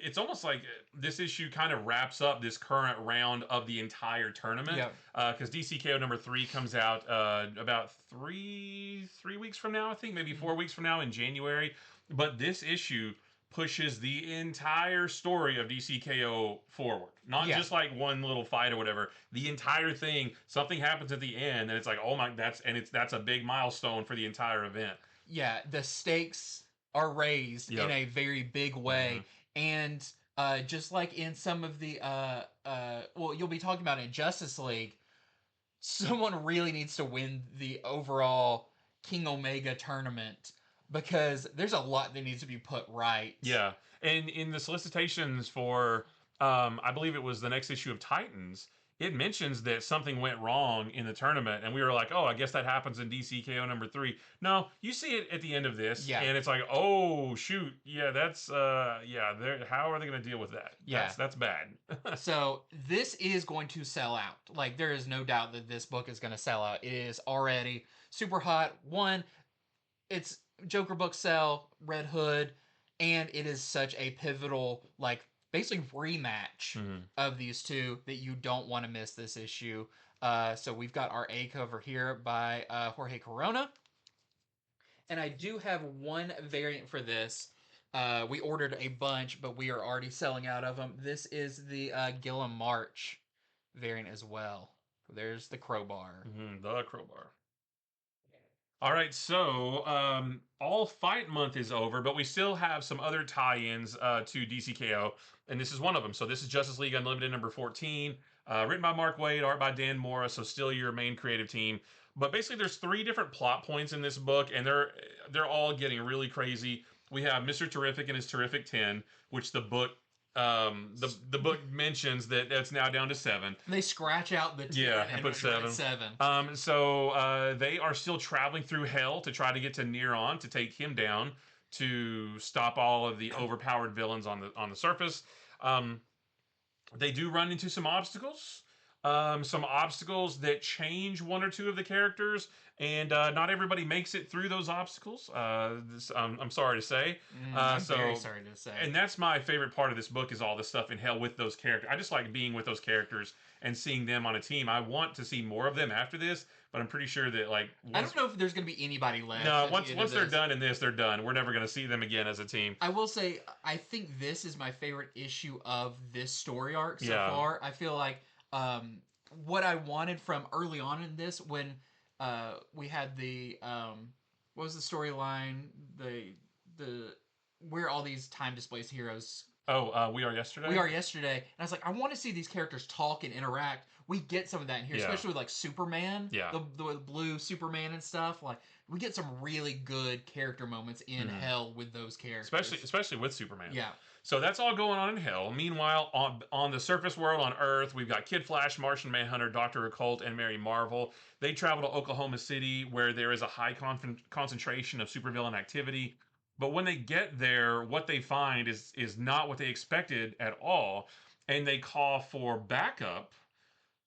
it's almost like this issue kind of wraps up this current round of the entire tournament. Because DCKO number 3 comes out about 3 weeks from now, I think, maybe 4 weeks from now in January. But this issue pushes the entire story of DCKO forward. Not just like one little fight or whatever. The entire thing, something happens at the end, and it's like, oh my, that's a big milestone for the entire event. Yeah, the stakes are raised in a very big way. And just like in some of the you'll be talking about in Justice League, someone really needs to win the overall King Omega tournament, because there's a lot that needs to be put right. And in the solicitations for I believe it was the next issue of Titans, it mentions that something went wrong in the tournament, and we were like, oh, I guess that happens in DCKO number 3. No, you see it at the end of this, Yeah. and it's like, oh shoot, yeah, that's yeah, how are they going to deal with that? Yeah. That's bad. So this is going to sell out. Like, there is no doubt that this book is going to sell out. It is already super hot. One, it's Joker book sell, Red Hood, and it is such a pivotal, like, basically rematch of these two that you don't want to miss this issue. So we've got our A cover here by Jorge Corona. And I do have one variant for this. We ordered a bunch, but we are already selling out of them. This is the Gillum March variant as well. There's the crowbar. The crowbar. All right, so All Fight Month is over, but we still have some other tie-ins to DCKO, and this is one of them. So this is Justice League Unlimited number 14, written by Mark Waid, art by Dan Mora, so still your main creative team. But basically, there's 3 different plot points in this book, and they're all getting really crazy. We have Mr. Terrific and his Terrific 10, which the book book mentions that that's now down to 7. They scratch out the 10 and put 7. So they are still traveling through hell to try to get to Neron to take him down to stop all of the overpowered villains on the surface. They do run into some obstacles. Some obstacles that change 1 or 2 of the characters, and not everybody makes it through those obstacles. I'm sorry to say. I'm very sorry to say. And that's my favorite part of this book, is all the stuff in hell with those characters. I just like being with those characters and seeing them on a team. I want to see more of them after this, but I'm pretty sure that, like, I don't know if there's going to be anybody left. No, once they're done in this, they're done. We're never going to see them again as a team. I will say, I think this is my favorite issue of this story arc so far. I feel like what I wanted from early on in this, when we had the what was the storyline, the where all these time displaced heroes. We Are Yesterday. We Are Yesterday, and I was like, I want to see these characters talk and interact. We get some of that in here, especially with like Superman, the blue Superman and stuff. Like, we get some really good character moments in hell with those characters, especially with Superman. Yeah. So that's all going on in hell. Meanwhile, on the surface world on Earth, we've got Kid Flash, Martian Manhunter, Dr. Occult, and Mary Marvel. They travel to Oklahoma City, where there is a high concentration of supervillain activity. But when they get there, what they find is not what they expected at all. And they call for backup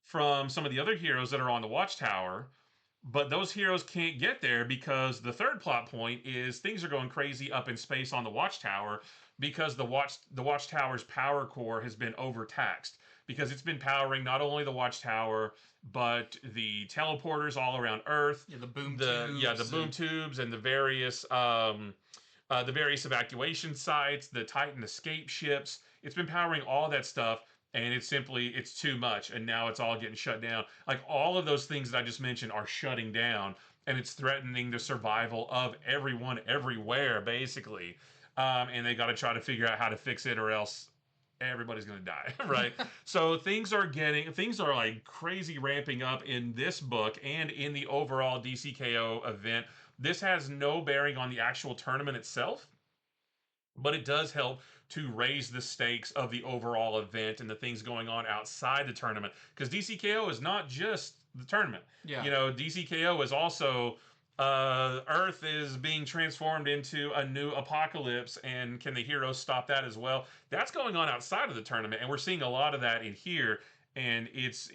from some of the other heroes that are on the Watchtower. But those heroes can't get there because the third plot point is things are going crazy up in space on the Watchtower, because the Watchtower's power core has been overtaxed, because it's been powering not only the Watchtower but the teleporters all around Earth, the boom tubes and the various evacuation sites, the Titan escape ships. It's been powering all that stuff, and it's too much, and now it's all getting shut down. Like, all of those things that I just mentioned are shutting down, and it's threatening the survival of everyone everywhere, basically. And they got to try to figure out how to fix it, or else everybody's going to die, right? So things are like crazy ramping up in this book and in the overall DCKO event. This has no bearing on the actual tournament itself, but it does help to raise the stakes of the overall event and the things going on outside the tournament. Because DCKO is not just the tournament. Yeah. You know, DCKO is also Earth is being transformed into a new apocalypse, and can the heroes stop that as well? That's going on outside of the tournament, and we're seeing a lot of that in here. And it's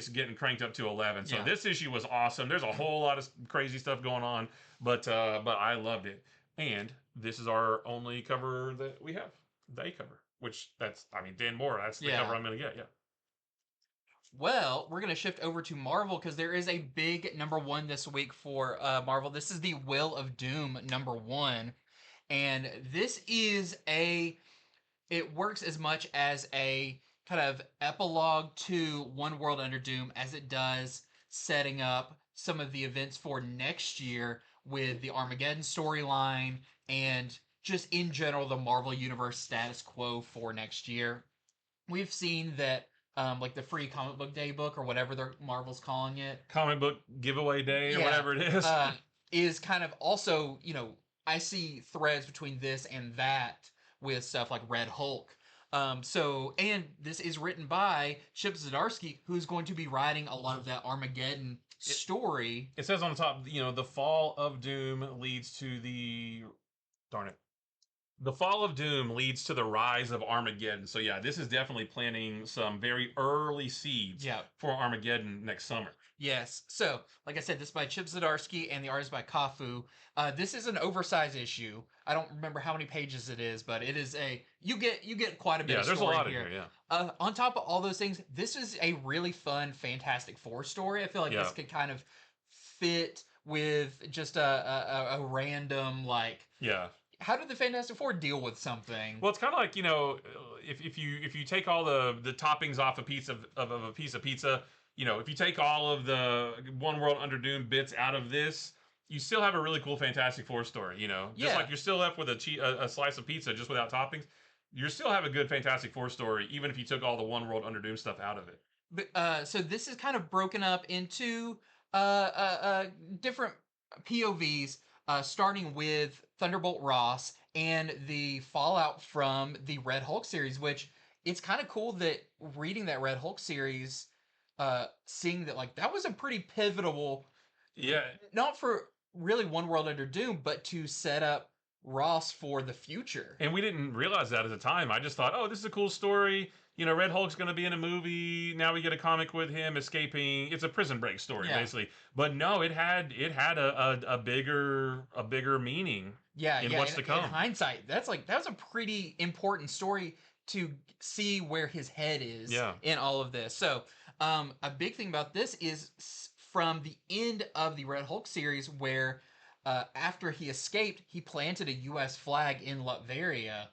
getting cranked up to 11. So this issue was awesome. There's a whole lot of crazy stuff going on, but I loved it. And this is our only cover that we have, the A cover, which Dan Mora. That's the cover I'm gonna get. Yeah. Well, we're going to shift over to Marvel, because there is a big number 1 this week for Marvel. This is the Will of Doom number 1. And this is it works as much as a kind of epilogue to One World Under Doom as it does setting up some of the events for next year with the Armageddon storyline and just in general the Marvel Universe status quo for next year. We've seen that like the free comic book day book, or whatever Marvel's calling it, comic book giveaway day, or whatever it is kind of also, I see threads between this and that with stuff like Red Hulk. And this is written by Chip Zdarsky, who's going to be writing a lot of that Armageddon story. It says on the top, the fall of Doom leads to the darn it. The fall of Doom leads to the rise of Armageddon. So yeah, this is definitely planting some very early seeds for Armageddon next summer. Yes. So, like I said, this is by Chip Zdarsky and the artist by Kafu. This is an oversized issue. I don't remember how many pages it is, but it is you get quite a bit of story. Yeah, there's a lot here. in here, yeah. On top of all those things, this is a really fun Fantastic Four story. I feel like this could kind of fit with just a random how did the Fantastic Four deal with something? Well, it's kind of like, if you take all the toppings off a piece of a piece of pizza, if you take all of the One World Under Doom bits out of this, you still have a really cool Fantastic Four story. Just like you're still left with a slice of pizza just without toppings, you still have a good Fantastic Four story, even if you took all the One World Under Doom stuff out of it. But so this is kind of broken up into different POVs, starting with Thunderbolt Ross and the fallout from the Red Hulk series, which it's kind of cool that reading that Red Hulk series, seeing that that was a pretty pivotal, not for really One World Under Doom, but to set up Ross for the future. And we didn't realize that at the time. I just thought, oh, this is a cool story. Red Hulk's going to be in a movie. Now we get a comic with him escaping. It's a prison break story, basically. But no, it had a bigger meaning. In what's to come. In hindsight, that was a pretty important story to see where his head is in all of this. So, a big thing about this is from the end of the Red Hulk series, where after he escaped, he planted a U.S. flag in Latveria.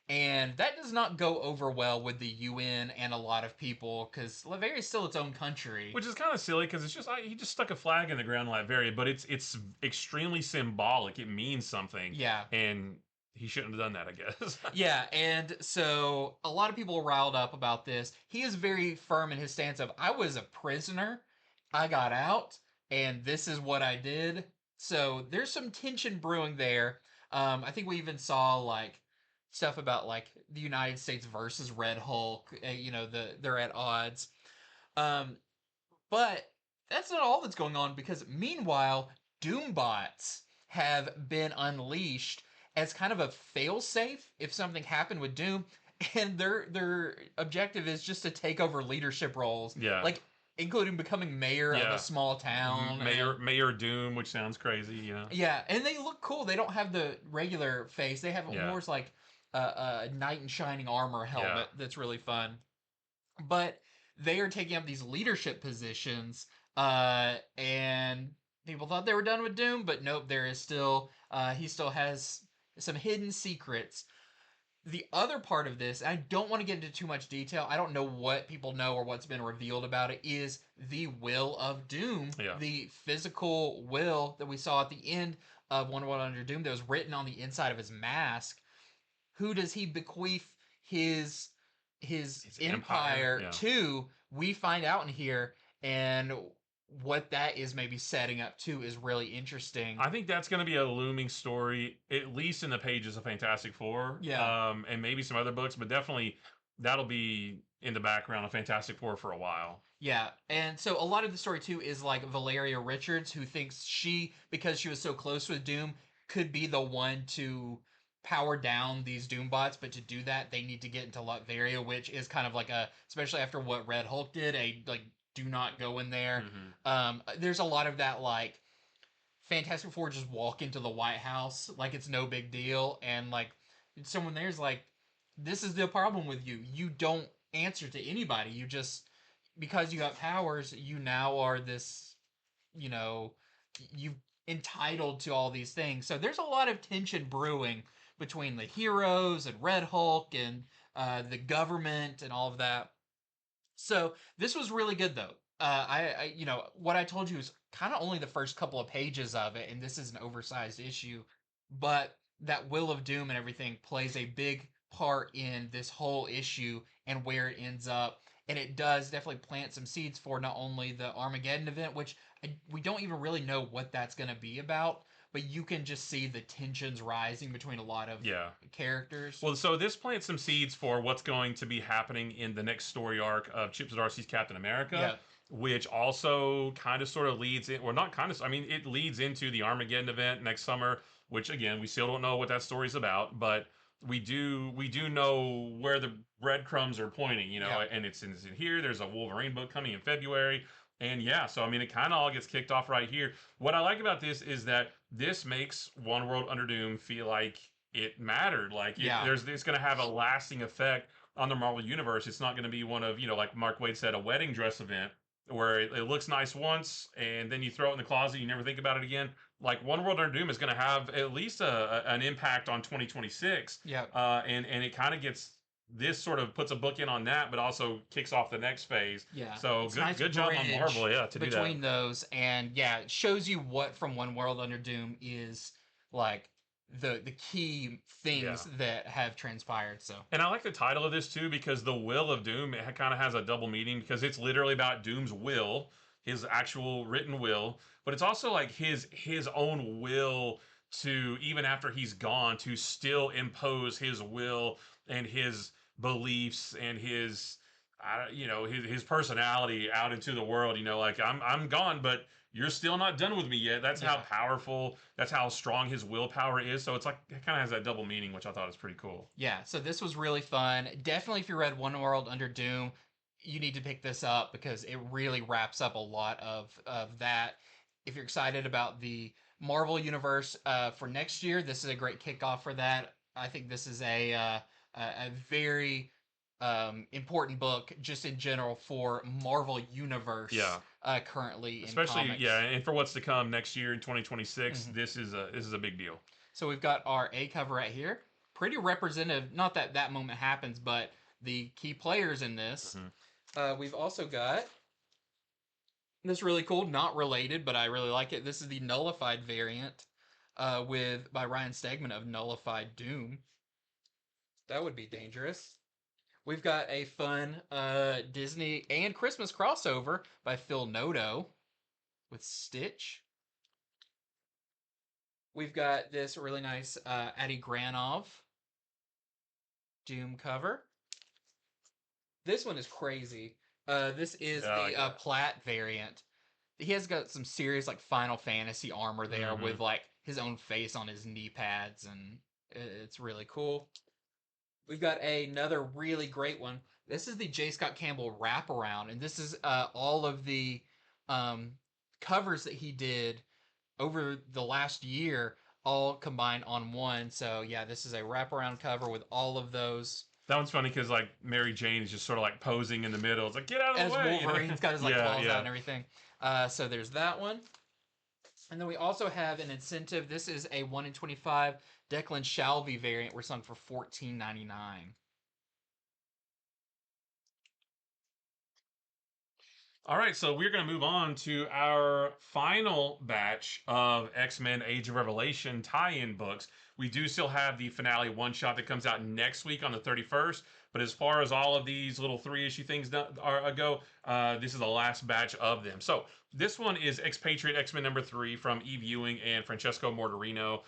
And that does not go over well with the UN and a lot of people, because Latveria is still its own country. Which is kind of silly, because it's just he just stuck a flag in the ground in Latveria, but it's extremely symbolic. It means something. Yeah. And he shouldn't have done that, I guess. Yeah, and so a lot of people are riled up about this. He is very firm in his stance of, I was a prisoner, I got out, and this is what I did. So there's some tension brewing there. I think we even saw stuff about the United States versus Red Hulk. They're at odds. But that's not all that's going on, because meanwhile, Doombots have been unleashed as kind of a failsafe if something happened with Doom, and their objective is just to take over leadership roles. Yeah. Including becoming mayor of a small town. Mayor Doom, which sounds crazy, Yeah, and they look cool. They don't have the regular face. They have more a knight in shining armor helmet that's really fun. But they are taking up these leadership positions, and people thought they were done with Doom, but nope, there is still, he still has some hidden secrets. The other part of this, and I don't want to get into too much detail, I don't know what people know or what's been revealed about it, is the Will of Doom, the physical will that we saw at the end of One World Under Doom that was written on the inside of his mask. Who does he bequeath his empire to? We find out in here, and what that is maybe setting up to is really interesting. I think that's going to be a looming story, at least in the pages of Fantastic Four. And maybe some other books, but definitely that'll be in the background of Fantastic Four for a while. Yeah, and so a lot of the story too is Valeria Richards, who thinks because she was so close with Doom, could be the one to power down these Doombots, but to do that, they need to get into Latveria, which is kind of especially after what Red Hulk did, do not go in there. Mm-hmm. There's a lot of that, Fantastic Four just walk into the White House like it's no big deal, and someone there's this is the problem with you. You don't answer to anybody. You just, because you got powers, you now are this, you've entitled to all these things. So there's a lot of tension brewing between the heroes and Red Hulk and the government and all of that. So this was really good, though. I what I told you is kind of only the first couple of pages of it, and this is an oversized issue, but that Will of Doom and everything plays a big part in this whole issue and where it ends up. And it does definitely plant some seeds for not only the Armageddon event, which we don't even really know what that's going to be about, but you can just see the tensions rising between a lot of characters. Well, so this plants some seeds for what's going to be happening in the next story arc of Chip Zdarsky's Captain America, which also kind of sort of leads in, or not kind of, I mean, it leads into the Armageddon event next summer, which again, we still don't know what that story's about, but we do know where the breadcrumbs are pointing, you know, and it's in here. There's a Wolverine book coming in February. And yeah, so I mean, it kind of all gets kicked off right here. What I like about this is that this makes One World Under Doom feel like it mattered. Like it's going to have a lasting effect on the Marvel Universe. It's not going to be one of, you know, like Mark Waid said, a wedding dress event where it looks nice once and then you throw it in the closet, you never think about it again. Like One World Under Doom is going to have at least an impact on 2026. And it kind of gets, this sort of puts a bookend on that, but also kicks off the next phase. So good job on Marvel, to do that. Between those, and it shows you what from One World Under Doom is like the key things that have transpired. So, and I like the title of this too, because the Will of Doom, it kind of has a double meaning, because it's literally about Doom's will, his actual written will, but it's also like his own will to, even after he's gone, to still impose his will and his beliefs and his his personality out into the world. You know, like I'm gone, but you're still not done with me yet. That's how powerful, that's how strong his willpower is. So it's like, it kind of has that double meaning, which I thought was pretty cool. So this was really fun. Definitely, if you read One World Under Doom, you need to pick this up because it really wraps up a lot of that. If you're excited about the Marvel Universe for next year, this is a great kickoff for that. I think this is a very important book just in general for Marvel Universe currently, especially in comics. And for what's to come next year in 2026. This is a big deal. So we've got our A cover right here, pretty representative, not that moment happens, but the key players in this. We've also got this really cool, not related, but I really like it. This is the Nullified variant by Ryan Stegman of Nullified Doom. That would be dangerous. We've got a fun Disney and Christmas crossover by Phil Noto with Stitch. We've got this really nice Adi Granov Doom cover. This one is crazy. This is the Platt variant. He has got some serious like Final Fantasy armor there with like his own face on his knee pads, and it's really cool. We've got another really great one. This is the J. Scott Campbell wraparound, and this is all of the covers that he did over the last year, all combined on one. So yeah, this is a wraparound cover with all of those. That one's funny because like Mary Jane is just sort of like posing in the middle. It's like, get out of the way. As Wolverine's got his like claws out and everything. So there's that one. And then we also have an incentive. This is a 1 in 25 Declan Shalvey variant. We're selling for $14.99. All right, so we're going to move on to our final batch of X-Men Age of Revelation tie-in books. We do still have the finale one-shot that comes out next week on the 31st, but as far as all of these little 3-issue things go, this is the last batch of them. So this one is Expatriate X-Men number 3 from Eve Ewing and Francesco Mortarino.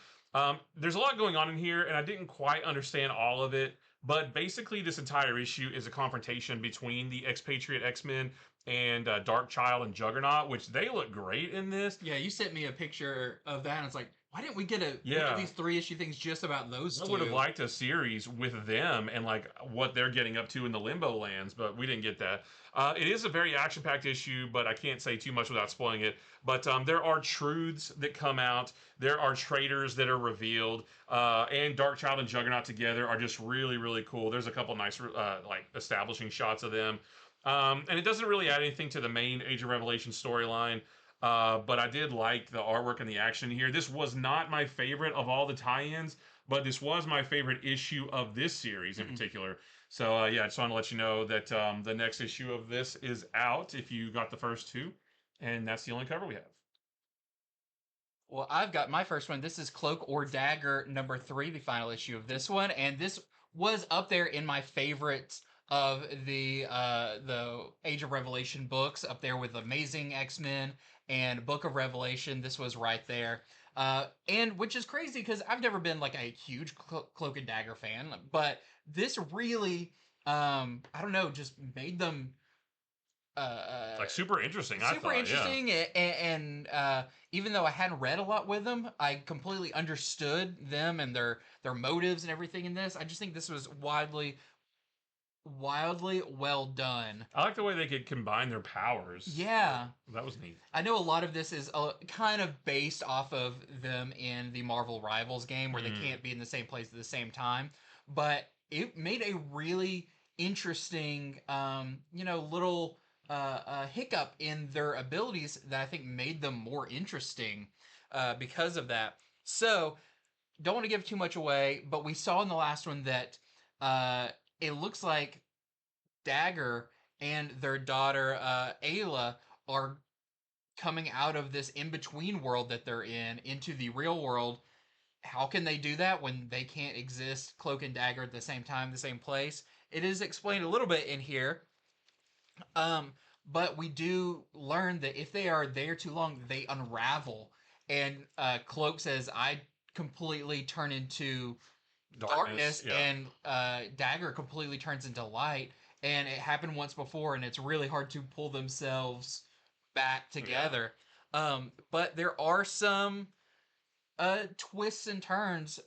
There's a lot going on in here, and I didn't quite understand all of it, but basically this entire issue is a confrontation between the Expatriate X-Men and Darkchild and Juggernaut, which they look great in this. Yeah, you sent me a picture of that, and it's like, why didn't we get look at these 3-issue things just about those two? I would have liked a series with them and like what they're getting up to in the Limbo Lands, but we didn't get that. It is a very action-packed issue, but I can't say too much without spoiling it. But there are truths that come out. There are traitors that are revealed. And Darkchild and Juggernaut together are just really, really cool. There's a couple nice like establishing shots of them. And it doesn't really add anything to the main Age of Revelation storyline. But I did like the artwork and the action here. This was not my favorite of all the tie-ins, but this was my favorite issue of this series in particular. So, yeah, I just want to let you know that the next issue of this is out if you got the first two. And that's the only cover we have. Well, I've got my first one. This is Cloak or Dagger number 3, the final issue of this one. And this was up there in my favorites of the Age of Revelation books, up there with Amazing X-Men and Book of Revelation. This was right there. And which is crazy because I've never been like a huge Cloak and Dagger fan, but this really, I don't know, just made them Like super interesting, I super thought. Yeah. interesting. And even though I hadn't read a lot with them, I completely understood them and their motives and everything in this. I just think this was wildly well done. I like the way they could combine their powers. Yeah. That was neat. I know a lot of this is kind of based off of them in the Marvel Rivals game where they can't be in the same place at the same time, but it made a really interesting, little hiccup in their abilities that I think made them more interesting because of that. So, don't want to give too much away, but we saw in the last one that it looks like Dagger and their daughter Ayla are coming out of this in between world that they're in into the real world. How can they do that when they can't exist Cloak and Dagger at the same time, the same place? It is explained a little bit in here. Um, but we do learn that if they are there too long, they unravel. And Cloak says, I completely turn into darkness, Yeah. and Dagger completely turns into light. And it happened once before, and it's really hard to pull themselves back together. But there are some twists and turns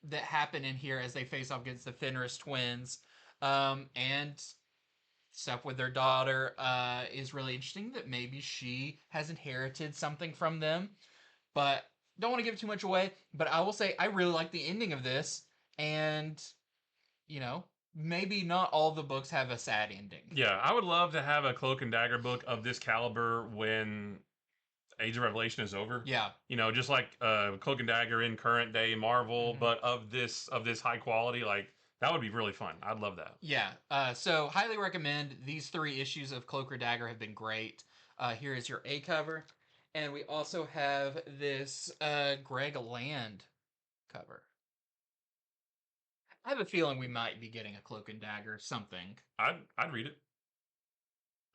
that happen in here as they face off against the Fenris twins. And stuff with their daughter is really interesting that maybe she has inherited something from them. But don't want to give too much away. But I will say I really like the ending of this. And, maybe not all the books have a sad ending. Yeah, I would love to have a Cloak and Dagger book of this caliber when Age of Revelation is over. Yeah. Just like Cloak and Dagger in current day Marvel, but of this high quality, like that would be really fun. I'd love that. Yeah. So highly recommend. These 3 issues of Cloak or Dagger have been great. Here is your A cover. And we also have this Greg Land cover. I have a feeling we might be getting a Cloak and Dagger something. I'd read it.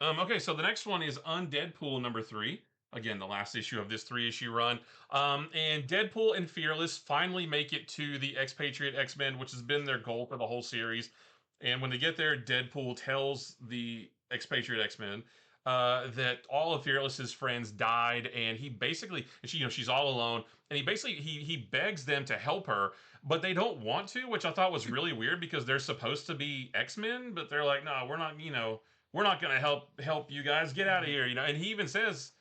Okay, so the next one is Undeadpool number 3. Again, the last issue of this 3-issue run. And Deadpool and Fearless finally make it to the Expatriate X-Men, which has been their goal for the whole series. And when they get there, Deadpool tells the Expatriate X-Men that all of Fearless's friends died, and he basically, she's all alone, and he begs them to help her, but they don't want to, which I thought was really weird because they're supposed to be X-Men, but they're like, no, we're not, we're not gonna help you guys, get out of here, and he even says,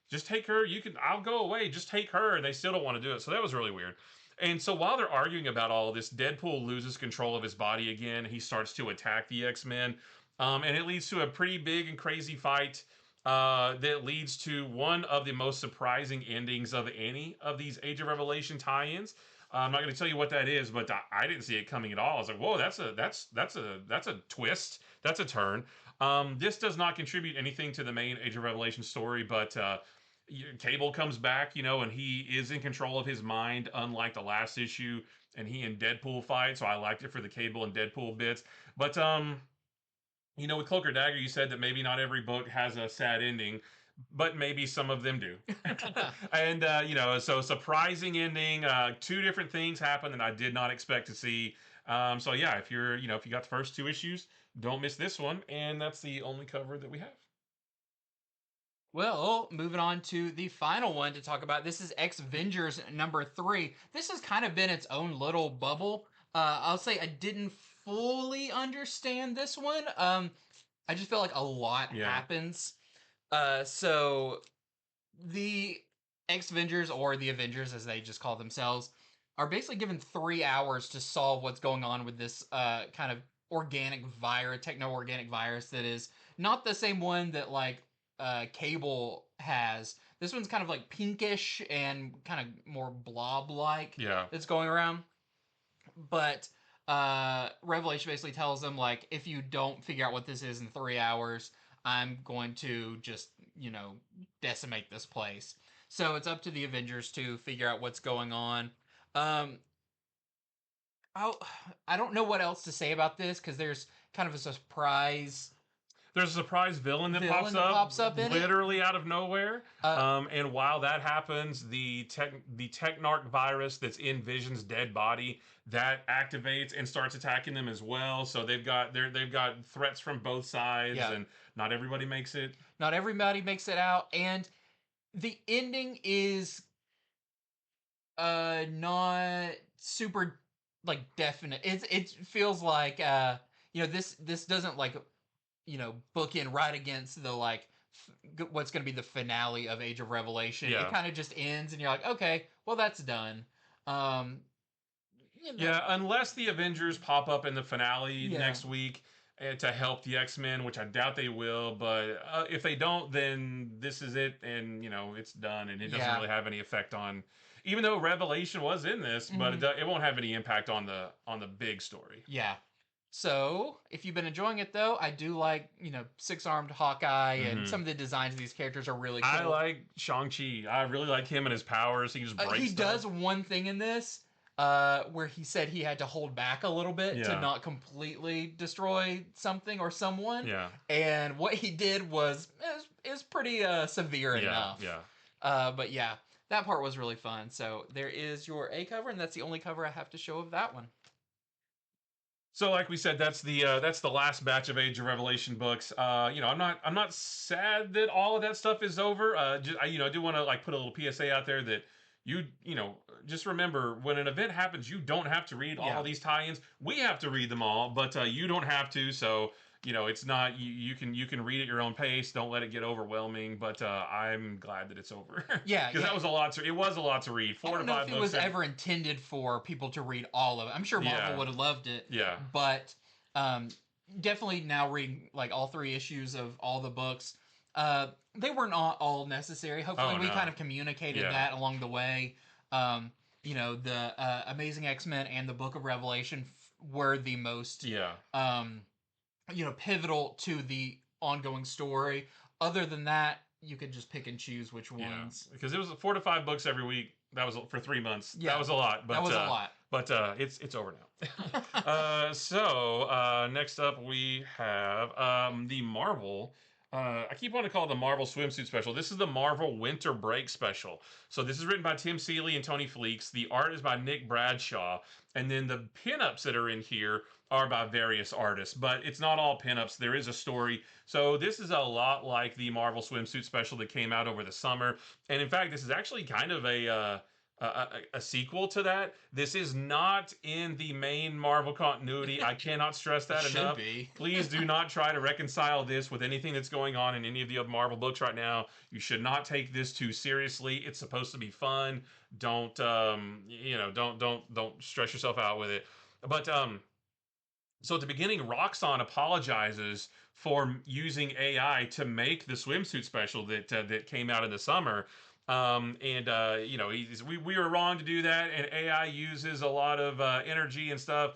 just take her, I'll go away, just take her, and they still don't want to do it. So that was really weird. And so while they're arguing about all of this, Deadpool loses control of his body again. He starts to attack the X-Men. And it leads to a pretty big and crazy fight that leads to one of the most surprising endings of any of these Age of Revelation tie-ins. I'm not going to tell you what that is, but I didn't see it coming at all. I was like, whoa, that's a twist. That's a turn. This does not contribute anything to the main Age of Revelation story, but Cable comes back, and he is in control of his mind, unlike the last issue, and he and Deadpool fight, so I liked it for the Cable and Deadpool bits. But with Cloak or Dagger, you said that maybe not every book has a sad ending, but maybe some of them do. And, so surprising ending, 2 different things happen that I did not expect to see. So yeah, if you got the first 2 issues, don't miss this one. And that's the only cover that we have. Well, moving on to the final one to talk about. This is X-Vengers number 3. This has kind of been its own little bubble. I'll say I didn't fully understand this one. I just feel like a lot happens. So the X-Vengers, or the Avengers as they just call themselves, are basically given 3 hours to solve what's going on with this kind of organic virus, techno-organic virus that is not the same one that Cable has. This one's kind of like pinkish and kind of more blob-like. Yeah. That's going around. But Revelation basically tells them, if you don't figure out what this is in 3 hours, I'm going to just, decimate this place. So it's up to the Avengers to figure out what's going on. I don't know what else to say about this, because there's kind of a surprise There's a surprise villain that Villain that pops up in it? literally out of nowhere. And while that happens, the Technarch virus that's in Vision's dead body that activates and starts attacking them as well. So they've got threats from both sides, Yeah. and not everybody makes it. Not everybody makes it out, and the ending is not super like definite. It feels like you know, this doesn't like, you know, book in right against the like what's going to be the finale of Age of Revelation. Yeah. It kind of just ends and you're like, okay, well that's done. You know, Yeah, unless the Avengers pop up in the finale Yeah. next week to help the X-Men, which I doubt they will. But if they don't, then this is it, and you know it's done, and it doesn't Yeah. really have any effect on. Even though Revelation was in this, but it won't have any impact on the big story. Yeah. So, if you've been enjoying it though, I do like, you know, six-armed Hawkeye, and some of the designs of these characters are really cool. I like Shang-Chi. I really like him and his powers. He just breaks he stuff. does one thing in this where he said he had to hold back a little bit to not completely destroy something or someone. Yeah. And what he did is pretty severe enough. Yeah. But yeah, that part was really fun. So there is your A cover, and that's the only cover I have to show of that one. So, like we said, that's the last batch of Age of Revelation books. You know, I'm not sad that all of that stuff is over. I do want to like put a little PSA out there that you know, just remember when an event happens, you don't have to read all these tie-ins. We have to read them all, but you don't have to. So, you know, it's not you can read at your own pace. Don't let it get overwhelming. But I'm glad that it's over. Yeah, because that was it was a lot to read. 4 to 5 books. I don't know if it was ever intended for people to read all of it. I'm sure Marvel would have loved it. Yeah. But definitely now reading like all 3 issues of all the books. They were not all necessary. Hopefully we kind of communicated that along the way. You know, the Amazing X-Men and the Book of Revelation were the most you know, pivotal to the ongoing story. Other than that, you could just pick and choose which ones. Because it was 4 to 5 books every week. That was for 3 months. Yeah. That was a lot. But, that was a lot. But it's over now. So next up we have the Marvel. I keep wanting to call it the Marvel Swimsuit Special. This is the Marvel Winter Break Special. So this is written by Tim Seeley and Tony Fleeks. The art is by Nick Bradshaw. And then the pinups that are in here are by various artists. But it's not all pinups. There is a story. So this is a lot like the Marvel Swimsuit Special that came out over the summer. And in fact, this is actually kind of a sequel to that. This is not in the main Marvel continuity. I cannot stress that enough. Please do not try to reconcile this with anything that's going on in any of the other Marvel books right now. You should not take this too seriously. It's supposed to be fun. Don't don't stress yourself out with it. But so at the beginning, Roxxon apologizes for using AI to make the swimsuit special that came out in the summer. You know, we were wrong to do that, and AI uses a lot of energy and stuff.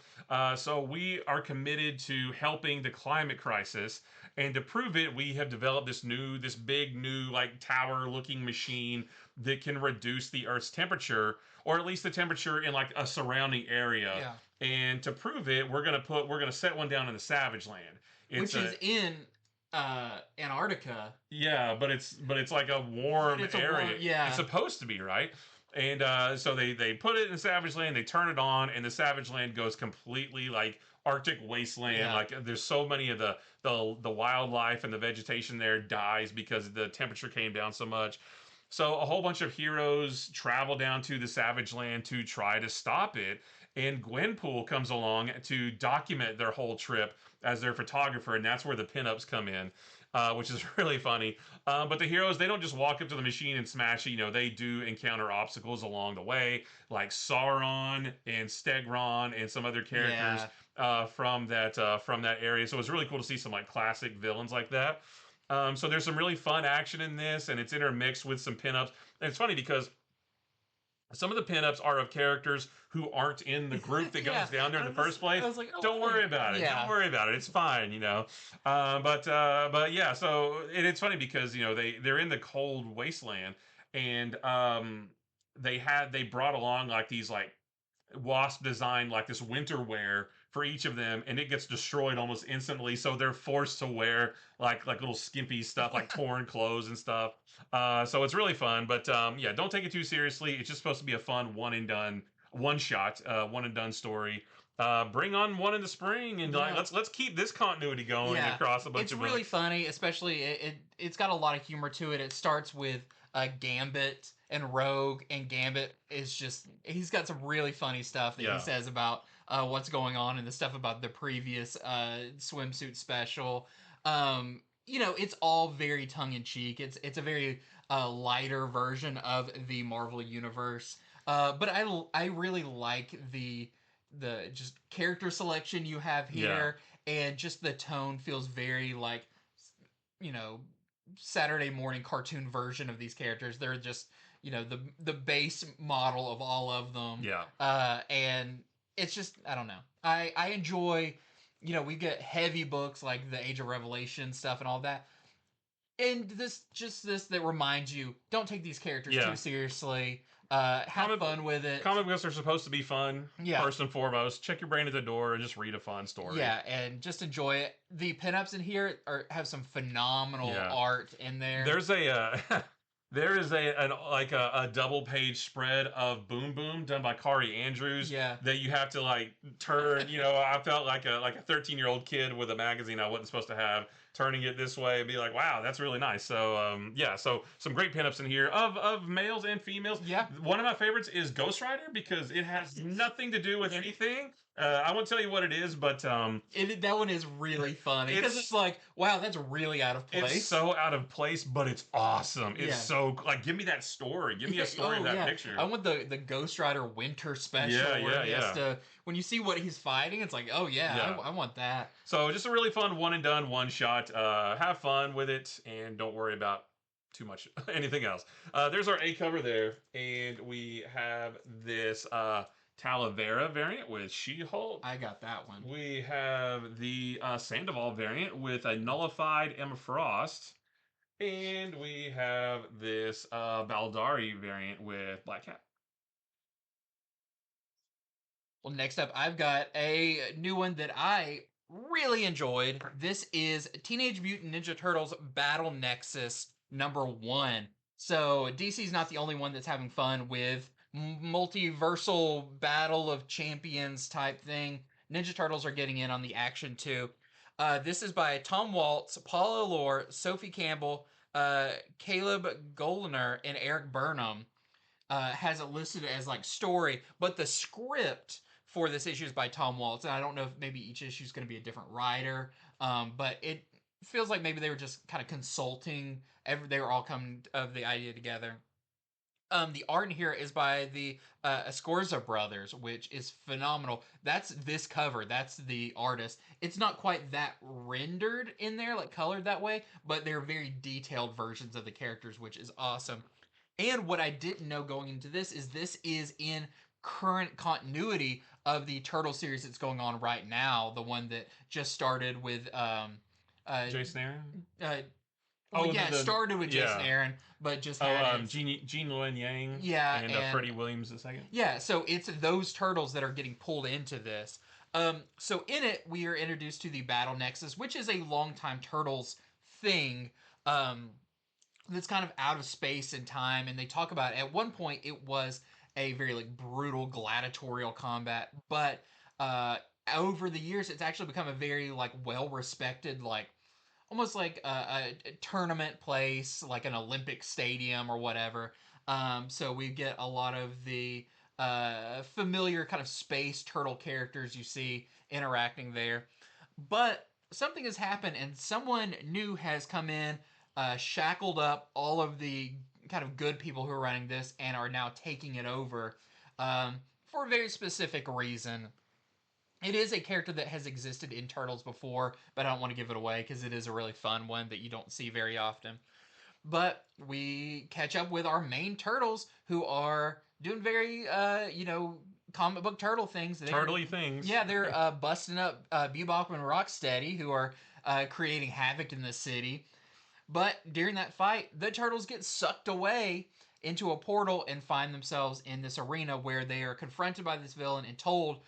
So we are committed to helping the climate crisis, and to prove it, we have developed this big new like tower-looking machine that can reduce the Earth's temperature, or at least the temperature in like a surrounding area. Yeah. And to prove it, we're gonna set one down in the Savage Land, which is in Antarctica. Yeah, but it's like a warm area. It's supposed to be, right? And so they put it in Savage Land, they turn it on, and the Savage Land goes completely like Arctic wasteland. Yeah. Like there's so many of the wildlife and the vegetation there dies because the temperature came down so much. So a whole bunch of heroes travel down to the Savage Land to try to stop it. And Gwenpool comes along to document their whole trip as their photographer, and that's where the pinups come in, which is really funny. But the heroes, they don't just walk up to the machine and smash it. You know, they do encounter obstacles along the way, like Sauron and Stegron and some other characters from that area. So it's really cool to see some like classic villains like that. So there's some really fun action in this, and it's intermixed with some pinups. And it's funny because some of the pinups are of characters who aren't in the group that goes down there in the first place. Like, don't worry about it. Don't worry about it. It's fine, you know. But yeah. So it's funny because you know they're in the cold wasteland, and they brought along like these like Wasp designed like this winter wear for each of them, and it gets destroyed almost instantly. So they're forced to wear like little skimpy stuff, like torn clothes and stuff. So it's really fun. But yeah, don't take it too seriously. It's just supposed to be a fun one and done, one shot, one and done story. Bring on one in the spring, and like, let's keep this continuity going across a bunch of books. It's really funny, especially it's got a lot of humor to it. It starts with Gambit and Rogue, and Gambit is just he's got some really funny stuff that he says about what's going on and the stuff about the previous swimsuit special. You know, it's all very tongue in cheek. It's a very lighter version of the Marvel universe. But I really like the just character selection you have here, and just the tone feels very like, you know, Saturday morning cartoon version of these characters. They're just, you know, the base model of all of them. And it's just, I don't know. I enjoy, you know, we get heavy books like the Age of Revelation stuff and all that. And this that reminds you, don't take these characters too seriously. Have fun with it. Comic books are supposed to be fun, first and foremost. Check your brain at the door and just read a fun story. Yeah, and just enjoy it. The pinups in here have some phenomenal art in there. There's there is a double page spread of Boom Boom done by Kari Andrews. That you have to like turn. You know, I felt like a 13-year-old kid with a magazine I wasn't supposed to have, turning it this way and be like, wow, that's really nice. So so some great pinups in here of males and females. One of my favorites is Ghost Rider because it has nothing to do with anything. I won't tell you what it is, but that one is really funny because it's like, wow, that's really out of place. It's so out of place, but it's awesome. It's so like, give me that story. Give me a story of that picture. I want the Ghost Rider winter special where he has to, when you see what he's fighting, it's like, oh I want that. So just a really fun one and done, one shot. Have fun with it and don't worry about too much anything else. There's our A cover there, and we have this Talavera variant with She-Hulk. I got that one. We have the Sandoval variant with a nullified Emma Frost. And we have this Baldari variant with Black Cat. Well, next up, I've got a new one that I really enjoyed. This is Teenage Mutant Ninja Turtles Battle Nexus #1. So DC's not the only one that's having fun with multiversal battle of champions type thing. Ninja Turtles are getting in on the action too. This is by Tom Waltz, Paul Allore, Sophie Campbell, Caleb Goliner, and Eric Burnham. Has it listed as like story, but the script for this issue is by Tom Waltz, and I don't know if maybe each issue is going to be a different writer, but it feels like maybe they were just kind of consulting. They were all coming of the idea together. The art in here is by the Escorza brothers, which is phenomenal. That's this cover. That's the artist. It's not quite that rendered in there, like colored that way, but they're very detailed versions of the characters, which is awesome. And what I didn't know going into this is in current continuity of the Turtle series that's going on right now, the one that just started with Jason Aaron? It started with Jason Aaron, but just had Gene Luen Yang and Freddie Williams II. Yeah, so it's those turtles that are getting pulled into this. So in it, we are introduced to the Battle Nexus, which is a longtime Turtles thing that's kind of out of space and time. And they talk about, at one point, it was a very like brutal gladiatorial combat, but over the years, it's actually become a very like well-respected, like almost like a tournament place, like an Olympic stadium or whatever. So we get a lot of the familiar kind of space turtle characters you see interacting there. But something has happened, and someone new has come in, shackled up all of the kind of good people who are running this and are now taking it over for a very specific reason. It is a character that has existed in Turtles before, but I don't want to give it away because it is a really fun one that you don't see very often. But we catch up with our main turtles who are doing very, comic book turtle things. Turtly things. Yeah, they're busting up Bebop and Rocksteady, who are creating havoc in the city. But during that fight, the turtles get sucked away into a portal and find themselves in this arena where they are confronted by this villain and told,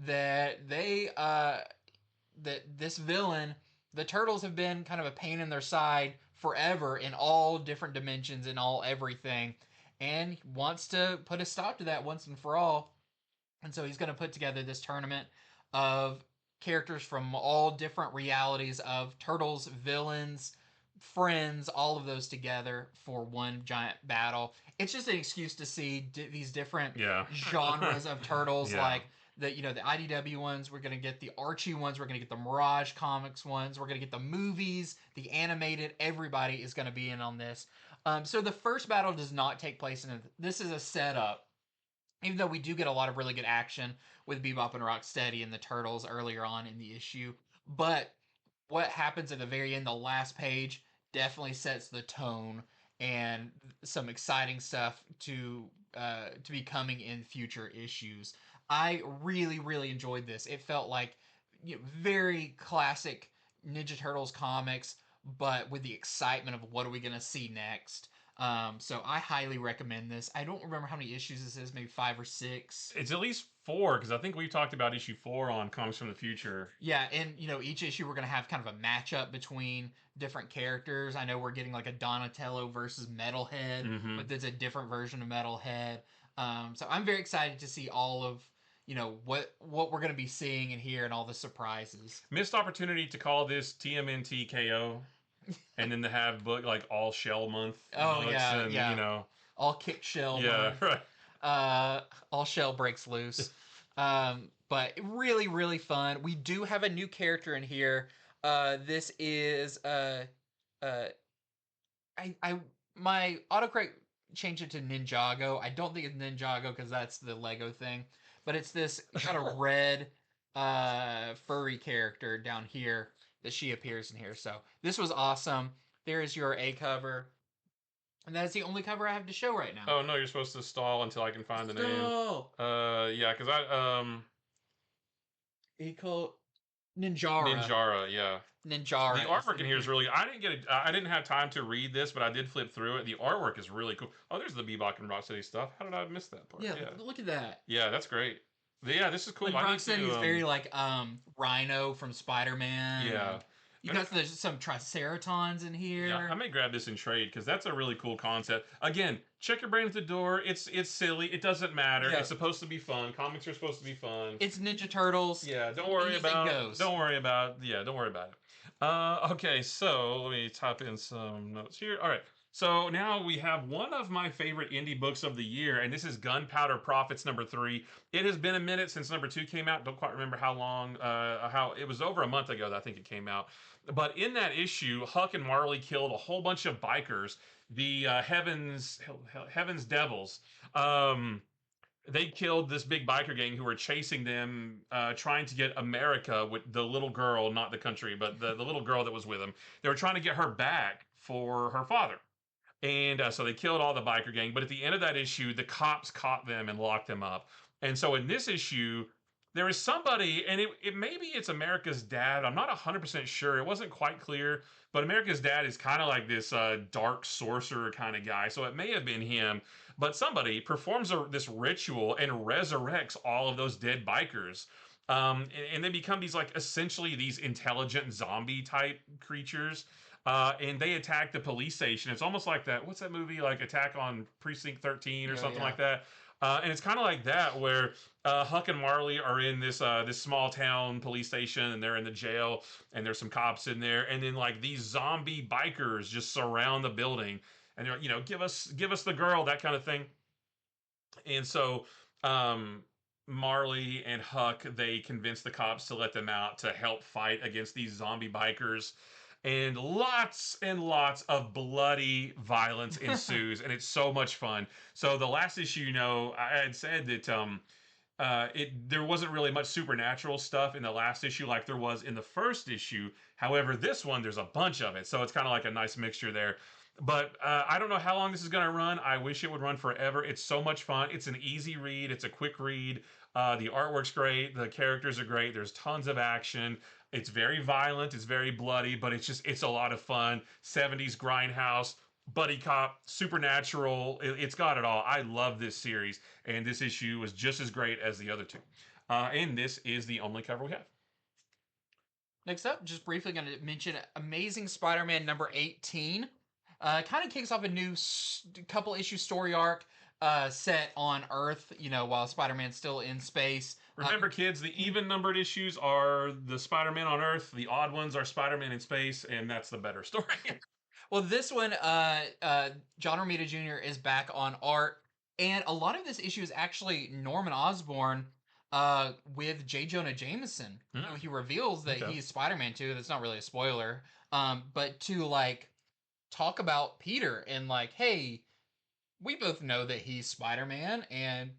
that that this villain, the Turtles have been kind of a pain in their side forever in all different dimensions and all everything, and he wants to put a stop to that once and for all. And so he's going to put together this tournament of characters from all different realities of Turtles, villains, friends, all of those together for one giant battle. It's just an excuse to see these different Yeah. genres of Turtles, Yeah. like the IDW ones. We're gonna get the Archie ones. We're gonna get the Mirage Comics ones. We're gonna get the movies, the animated. Everybody is gonna be in on this. So the first battle does not take place in. This is a setup, even though we do get a lot of really good action with Bebop and Rocksteady and the Turtles earlier on in the issue. But what happens at the very end, the last page, definitely sets the tone and some exciting stuff to be coming in future issues. I really, really enjoyed this. It felt like, very classic Ninja Turtles comics, but with the excitement of what are we going to see next. So I highly recommend this. I don't remember how many issues this is, maybe 5 or 6. It's at least 4 because I think we talked about issue 4 on Comics from the Future. Yeah, and each issue we're gonna have kind of a matchup between different characters. I know we're getting like a Donatello versus Metalhead, Mhm. but there's a different version of Metalhead. So I'm very excited to see all of what we're gonna be seeing and hearing, all the surprises. Missed opportunity to call this TMNT KO, and then to have book like all shell month. Oh, books yeah, and, yeah. You know, All kick shell, yeah, month. right. All shell breaks loose. But really, really fun. We do have a new character in here. This is uh, I my autocorrect changed it to Ninjago. I don't think it's Ninjago because that's the Lego thing, but it's this kind of red furry character down here that she appears in here. So this was awesome. There is your A cover. And that is the only cover I have to show right now. Oh no, you're supposed to stall until I can find the name. Stall. Yeah, because I Eco Ninjara. Ninjara, yeah. Ninjara. The artwork in here is really. I didn't have time to read this, but I did flip through it. The artwork is really cool. Oh, there's the Bebop and Rocksteady stuff. How did I miss that part? Yeah, look at that. Yeah, that's great. Yeah, this is cool. Like Rocksteady is very like Rhino from Spider-Man. Yeah. You got some Triceratons in here. Yeah, I may grab this in trade because that's a really cool concept. Again, check your brain at the door. It's silly. It doesn't matter. Yeah. It's supposed to be fun. Comics are supposed to be fun. It's Ninja Turtles. Yeah, don't worry about it. Don't worry about it. Okay, so let me type in some notes here. All right. So now we have one of my favorite indie books of the year, and this is Gunpowder Prophets #3. It has been a minute since #2 came out. Don't quite remember how long, how it was over a month ago that I think it came out. But in that issue, Huck and Marley killed a whole bunch of bikers, the Heavens Devils. They killed this big biker gang who were chasing them, trying to get America with the little girl, not the country, but the little girl that was with them. They were trying to get her back for her father. And so they killed all the biker gang. But at the end of that issue, the cops caught them and locked them up. And so in this issue, there is somebody, and maybe it's America's dad. I'm not 100% sure. It wasn't quite clear. But America's dad is kind of like this dark sorcerer kind of guy. So it may have been him. But somebody performs this ritual and resurrects all of those dead bikers. And they become these, like, essentially these intelligent zombie type creatures. And they attack the police station. It's almost like that. What's that movie? Like Attack on Precinct 13 or something like that. And it's kind of like that, where Huck and Marley are in this small town police station, and they're in the jail, and there's some cops in there, and then like these zombie bikers just surround the building, and they're give us the girl, that kind of thing. And so Marley and Huck, they convince the cops to let them out to help fight against these zombie bikers. And lots of bloody violence ensues, and it's so much fun. So the last issue, I had said that there wasn't really much supernatural stuff in the last issue like there was in the first issue. However, this one, there's a bunch of it, so it's kind of like a nice mixture there. But I don't know how long this is going to run. I wish it would run forever. It's so much fun. It's an easy read. It's a quick read. The artwork's great. The characters are great. There's tons of action. It's very violent. It's very bloody, but it's a lot of fun. 70s grindhouse, buddy cop, supernatural. It's got it all. I love this series, and this issue was just as great as the other two. And this is the only cover we have. Next up, just briefly going to mention Amazing Spider-Man number 18. Kind of kicks off a new couple issue story arc set on Earth, while Spider-Man's still in space. Remember, kids, the even-numbered issues are the Spider-Man on Earth. The odd ones are Spider-Man in space, and that's the better story. Well, this one, John Romita Jr. is back on art, and a lot of this issue is actually Norman Osborn with J. Jonah Jameson. He reveals that he's Spider-Man too. That's not really a spoiler. But to talk about Peter and hey, we both know that he's Spider-Man, and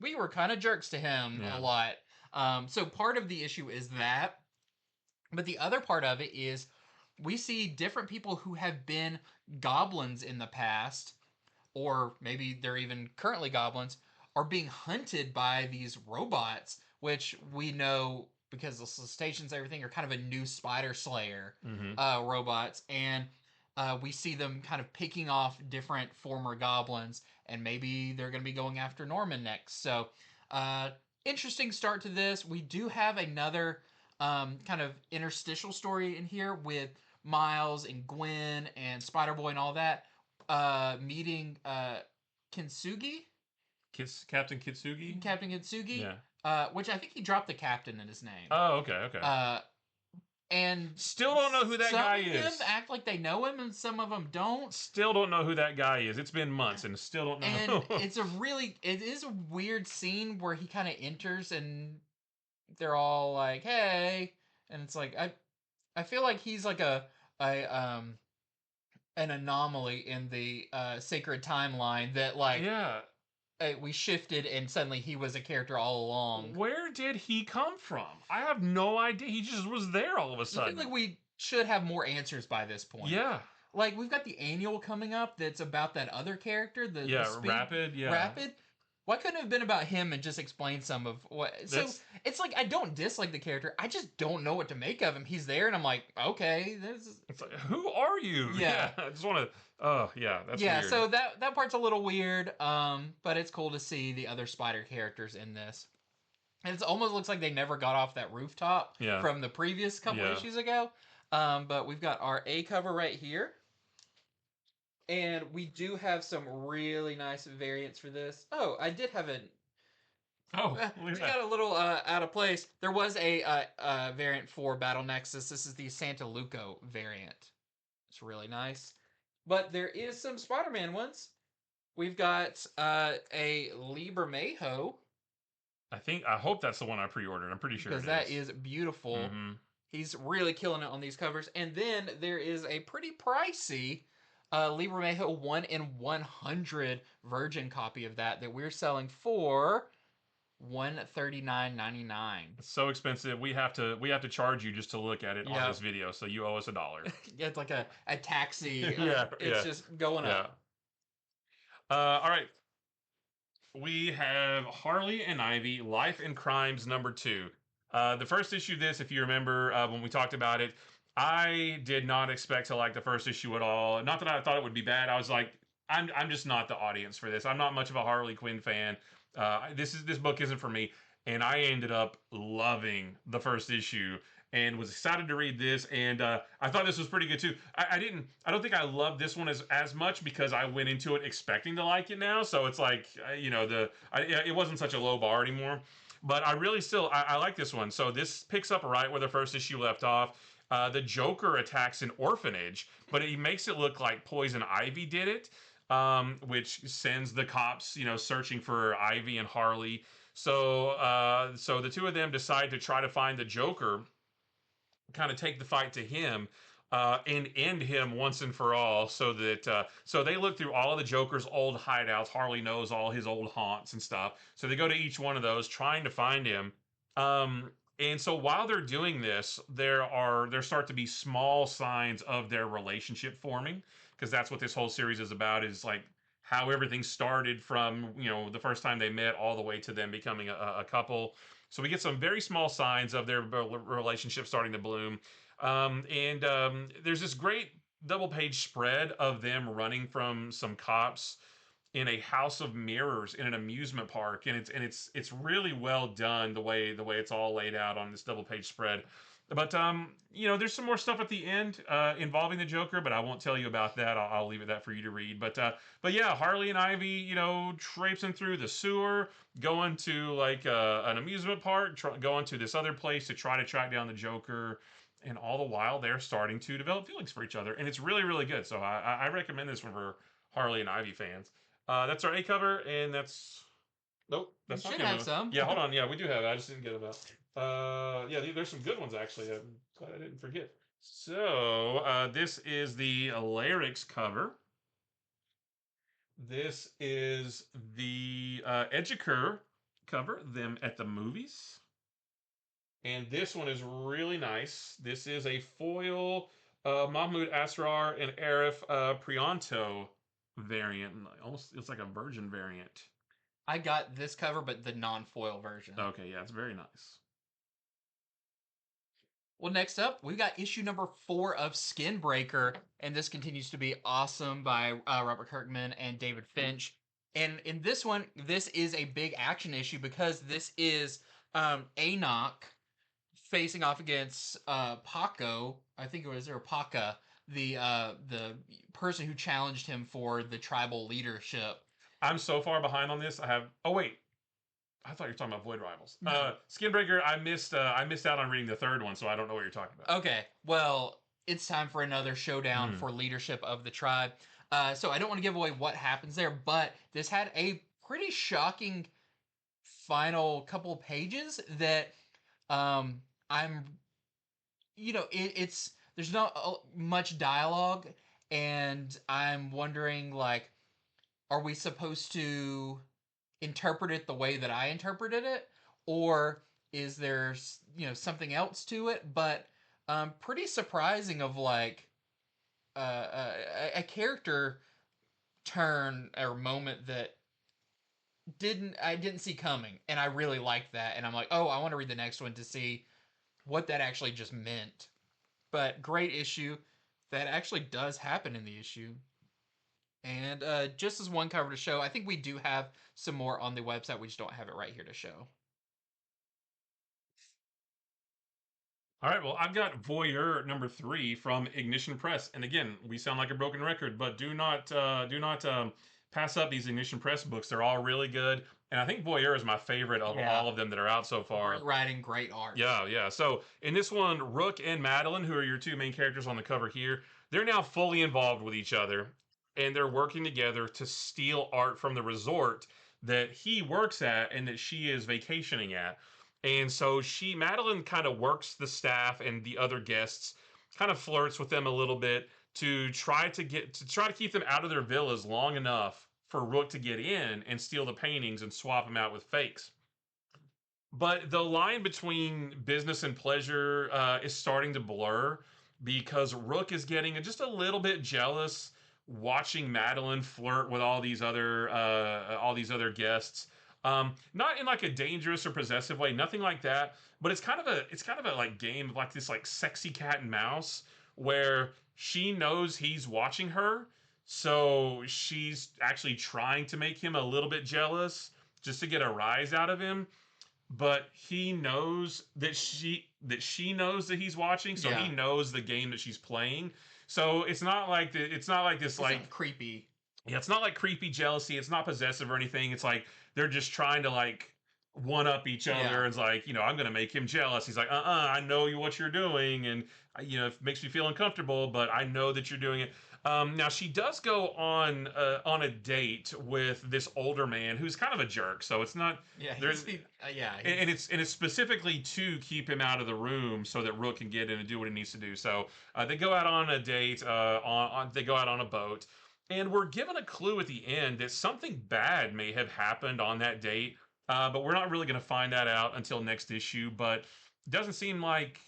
we were kind of jerks to him a lot. So part of the issue is that, but the other part of it is we see different people who have been goblins in the past, or maybe they're even currently goblins, are being hunted by these robots, which we know because the stations, everything, are kind of a new Spider Slayer robots, and we see them kind of picking off different former goblins, and maybe they're going to be going after Norman next. So, interesting start to this. We do have another kind of interstitial story in here with Miles and Gwen and Spider-Boy and all that meeting Kintsugi? Captain Kitsugi? Captain Kintsugi? Yeah. Which I think he dropped the captain in his name. Oh, okay. And still don't know who that guy is. Some of them act like they know him, and some of them don't. Still don't know who that guy is. It's been months, and still don't know. And it is a weird scene where he kind of enters, and they're all like, "Hey," and it's like I feel like he's like an anomaly in the sacred timeline that we shifted and suddenly he was a character all along. Where did he come from? I have no idea. He just was there all of a sudden. I feel like we should have more answers by this point. Yeah. We've got the annual coming up that's about that other character. The Rapid. Yeah. Rapid. Why couldn't it have been about him and just explain some of what... So, it's like, I don't dislike the character. I just don't know what to make of him. He's there, and I'm like, okay, this is... It's like, who are you? Yeah. I just want to... Oh, yeah, that's weird. Yeah, so that part's a little weird, but it's cool to see the other Spider characters in this. And it almost looks like they never got off that rooftop from the previous couple issues ago. But we've got our A cover right here. And we do have some really nice variants for this. Oh, I did have a... Oh, we got a little out of place. There was a variant for Battle Nexus. This is the Santa Luco variant. It's really nice. But there is some Spider-Man ones. We've got a Libermejo. I hope that's the one I pre-ordered. I'm pretty sure because that is beautiful. Mm-hmm. He's really killing it on these covers. And then there is a pretty pricey Libermejo 1 in 100 virgin copy of that we're selling for $139.99. It's so expensive. We have to charge you just to look at it on this video, so you owe us $1. Yeah, it's like a taxi. It's just going up. All right. We have Harley and Ivy, Life and Crimes #2. The first issue of this, if you remember when we talked about it, I did not expect to like the first issue at all. Not that I thought it would be bad. I was like, I'm just not the audience for this. I'm not much of a Harley Quinn fan. This book isn't for me. And I ended up loving the first issue and was excited to read this. And I thought this was pretty good too. I don't think I loved this one as much because I went into it expecting to like it now. So it's like, it wasn't such a low bar anymore. But I really I like this one. So this picks up right where the first issue left off. The Joker attacks an orphanage, but he makes it look like Poison Ivy did it, which sends the cops, searching for Ivy and Harley. So the two of them decide to try to find the Joker, kind of take the fight to him, and end him once and for all. So that so they look through all of the Joker's old hideouts. Harley knows all his old haunts and stuff. So they go to each one of those trying to find him. And so while they're doing this, there start to be small signs of their relationship forming, because that's what this whole series is about, is like how everything started from, the first time they met all the way to them becoming a couple. So we get some very small signs of their relationship starting to bloom. And there's this great double-page spread of them running from some cops. in a house of mirrors in an amusement park, and it's really well done the way it's all laid out on this double page spread. But there's some more stuff at the end involving the Joker, but I won't tell you about that. I'll leave it that for you to read. But yeah, Harley and Ivy, traipsing through the sewer, going to like an amusement park, going to this other place to try to track down the Joker, and all the while they're starting to develop feelings for each other, and it's really really good. So I recommend this one for Harley and Ivy fans. That's our A cover, and that's nope. That's We not should have some. Yeah, hold on. Yeah, we do have it. I just didn't get them out. Yeah, there's some good ones actually. I'm glad I didn't forget. So this is the Lyrics cover. This is the Edgecur cover. Them at the movies. And this one is really nice. This is a foil Mahmoud Asrar and Arif Prianto variant. Almost, it's like a Virgin variant. I got this cover, but the non-foil version. Okay, yeah, it's very nice. Well, next up, we've got issue number 4 of Skinbreaker, and this continues to be awesome by Robert Kirkman and David Finch. And in this one, this is a big action issue because this is Enoch facing off against Paco. I think it was Paca, the person who challenged him for the tribal leadership. I'm so far behind on this. Oh wait, I thought you were talking about Void Rivals. No. Skinbreaker. I missed out on reading the third one, so I don't know what you're talking about. Okay, well, it's time for another showdown for leadership of the tribe. So I don't want to give away what happens there, but this had a pretty shocking final couple pages that it's there's not much dialogue, and I'm wondering, like, are we supposed to interpret it the way that I interpreted it, or is there something else to it? But pretty surprising of like a character turn or moment that I didn't see coming, and I really liked that, and I'm like, oh, I want to read the next one to see what that actually just meant. But great issue. That actually does happen in the issue. And just as one cover to show, I think we do have some more on the website. We just don't have it right here to show. All right, well, I've got Voyeur number 3 from Ignition Press, and again, we sound like a broken record, but do not pass up these Ignition Press books. They're all really good, and I think Voyeur is my favorite of all of them that are out so far. Great writing, great art. Yeah. So in this one, Rook and Madeline, who are your two main characters on the cover here, they're now fully involved with each other, and they're working together to steal art from the resort that he works at and that she is vacationing at. And so Madeline kind of works the staff and the other guests, kind of flirts with them a little bit to try to keep them out of their villas long enough for Rook to get in and steal the paintings and swap them out with fakes. But the line between business and pleasure is starting to blur because Rook is getting just a little bit jealous watching Madeline flirt with all these other guests. Not in like a dangerous or possessive way, nothing like that. But it's kind of a like game of like this like sexy cat and mouse where she knows he's watching her, so she's actually trying to make him a little bit jealous just to get a rise out of him. But he knows that she knows that he's watching, so he knows the game that she's playing. So it's not like this like creepy. Yeah, it's not like creepy jealousy. It's not possessive or anything. It's like they're just trying to like one up each other. Yeah. It's like, I'm gonna make him jealous. He's like, I know what you're doing, and it makes me feel uncomfortable, but I know that you're doing it. Now she does go on a date with this older man who's kind of a jerk. So it's not. Yeah. And it's specifically to keep him out of the room so that Rook can get in and do what he needs to do. So they go out on a date. They go out on a boat. And we're given a clue at the end that something bad may have happened on that date, but we're not really going to find that out until next issue. But it doesn't seem like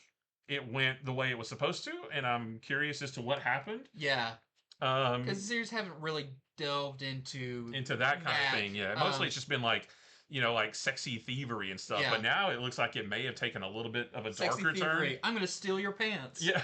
it went the way it was supposed to, and I'm curious as to what happened. Yeah, because the series haven't really delved into that kind of thing. Yeah, mostly it's just been like like sexy thievery and stuff. Yeah. But now it looks like it may have taken a little bit of a darker turn. I'm going to steal your pants. Yeah.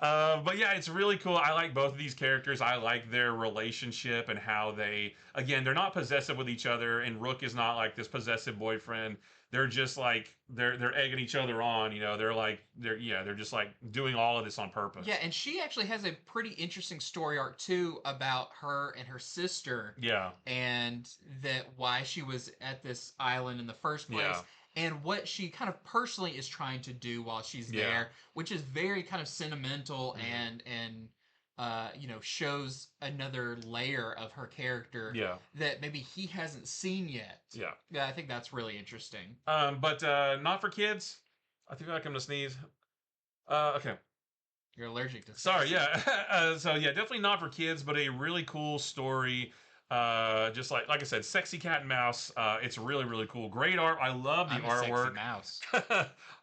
But yeah, it's really cool. I like both of these characters. I like their relationship and how they, again, they're not possessive with each other, and Rook is not like this possessive boyfriend. They're just like they're egging each other on. They're just like doing all of this on purpose. Yeah, and she actually has a pretty interesting story arc too about her and her sister, Yeah, and that why she was at this island in the first place. yeah, And what she kind of personally is trying to do while she's yeah. there, which is very kind of sentimental Mhm. and shows another layer of her character Yeah, that maybe he hasn't seen yet. yeah. Yeah, I think that's really interesting. But not for kids. I feel like I'm gonna sneeze. Okay. You're allergic to Sorry, yeah. So yeah, definitely not for kids, but a really cool story. Just like I said, sexy cat and mouse. It's really really cool. Great art. I love the I'm a sexy artwork. mouse.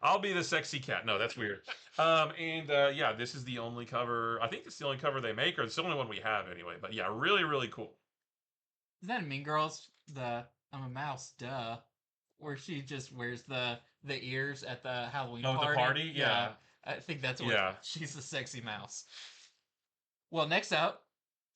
I'll be the sexy cat. No, that's weird. And yeah, this is the only cover. I think it's the only cover they make, or it's the only one we have anyway. But yeah, really really cool. Is that in Mean Girls? The I'm a mouse, duh. Where she just wears the ears at the Halloween Oh, party. the party. Yeah, I think that's what yeah. she's a sexy mouse. Well, next up,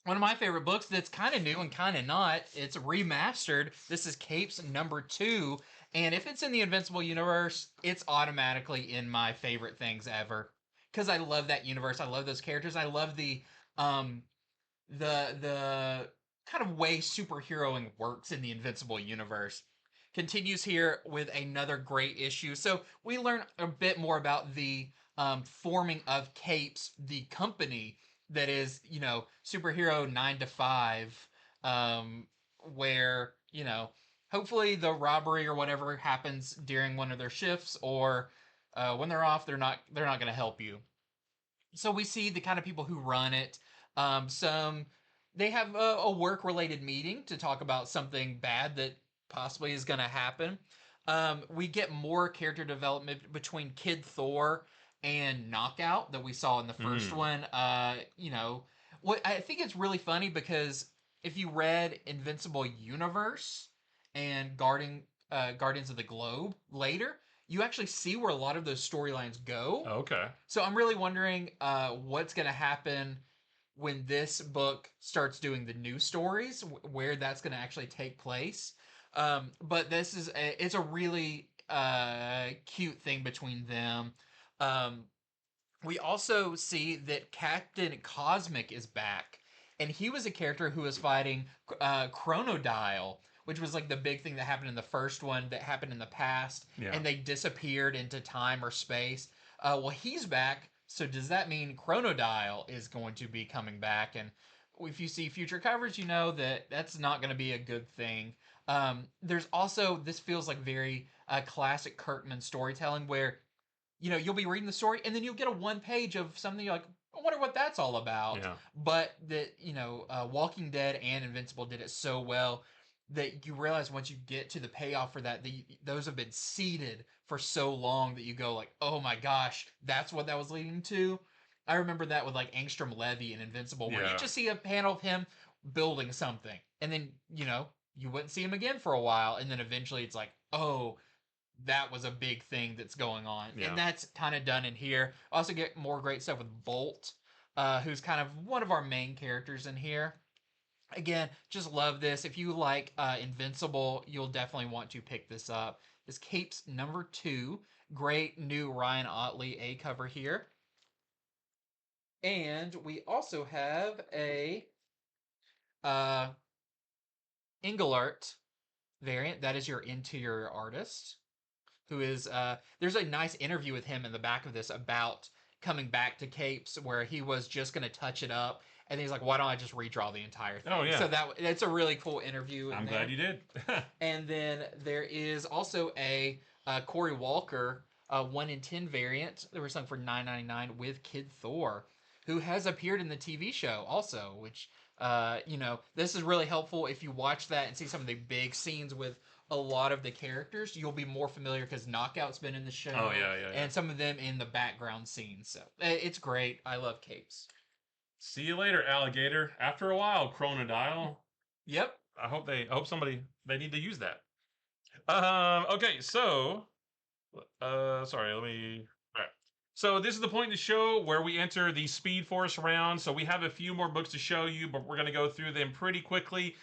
one of my favorite books that's kind of new and kind of not. It's remastered. This is Capes #2, and if it's in the Invincible universe, it's automatically in my favorite things ever. Because I love that universe. I love those characters. I love um the kind of way superheroing works in the Invincible universe. Continues here with another great issue. So we learn a bit more about the forming of Capes, the company that is, superhero 9 to 5, where, hopefully the robbery or whatever happens during one of their shifts, or when they're off, they're not going to help you. So we see the kind of people who run it. Some they have a work related meeting to talk about something bad that possibly is going to happen. We get more character development between Kid Thor and Knockout that we saw in the first Mm. one. What I think it's really funny because if you read Invincible Universe and Guardians of the Globe later, you actually see where a lot of those storylines go. Okay. So I'm really wondering what's going to happen when this book starts doing the new stories, where that's going to actually take place. But it's a really cute thing between them. Um, we also see that Captain Cosmic is back, and he was a character who was fighting Chronodile, which was like the big thing that happened in the first one that happened in the past, Yeah. and they disappeared into time or space. Well, he's back, so does that mean Chronodile is going to be coming back? And if you see future covers, you know that that's not going to be a good thing. There's also, this feels like very classic Kirkman storytelling where you'll be reading the story and then you'll get a one page of something you're like, I wonder what that's all about. Yeah. But that, Walking Dead and Invincible did it so well that you realize once you get to the payoff for that, those have been seeded for so long that you go like, oh my gosh, that's what that was leading to. I remember that with like Angstrom Levy and Invincible, where you Yeah. just see a panel of him building something, and then you wouldn't see him again for a while, and then eventually it's like, oh, that was a big thing that's going on. Yeah. And that's kind of done in here. Also get more great stuff with Bolt, who's kind of one of our main characters in here. Again, just love this. If you like Invincible, you'll definitely want to pick this up. This Capes #2. Great new Ryan Ottley A cover here. And we also have a Engelart variant. That is your interior artist, who is there's a nice interview with him in the back of this about coming back to Capes, where he was just going to touch it up, and he's like, why don't I just redraw the entire thing? Oh, yeah. So it's a really cool interview. I'm glad you did. And then there is also a Corey Walker 1 in 10 variant that was selling for $9.99 with Kid Thor, who has appeared in the TV show also, which this is really helpful if you watch that and see some of the big scenes with a lot of the characters. You'll be more familiar because Knockout's been in the show. Oh, yeah. And some of them in the background scenes. So it's great. I love Capes. See you later, alligator. After a while, Chronodile. Yep. I hope they need to use that. Okay, so sorry, let me. All right. So this is the point in the show where we enter the Speed Force round. So we have a few more books to show you, but we're going to go through them pretty quickly.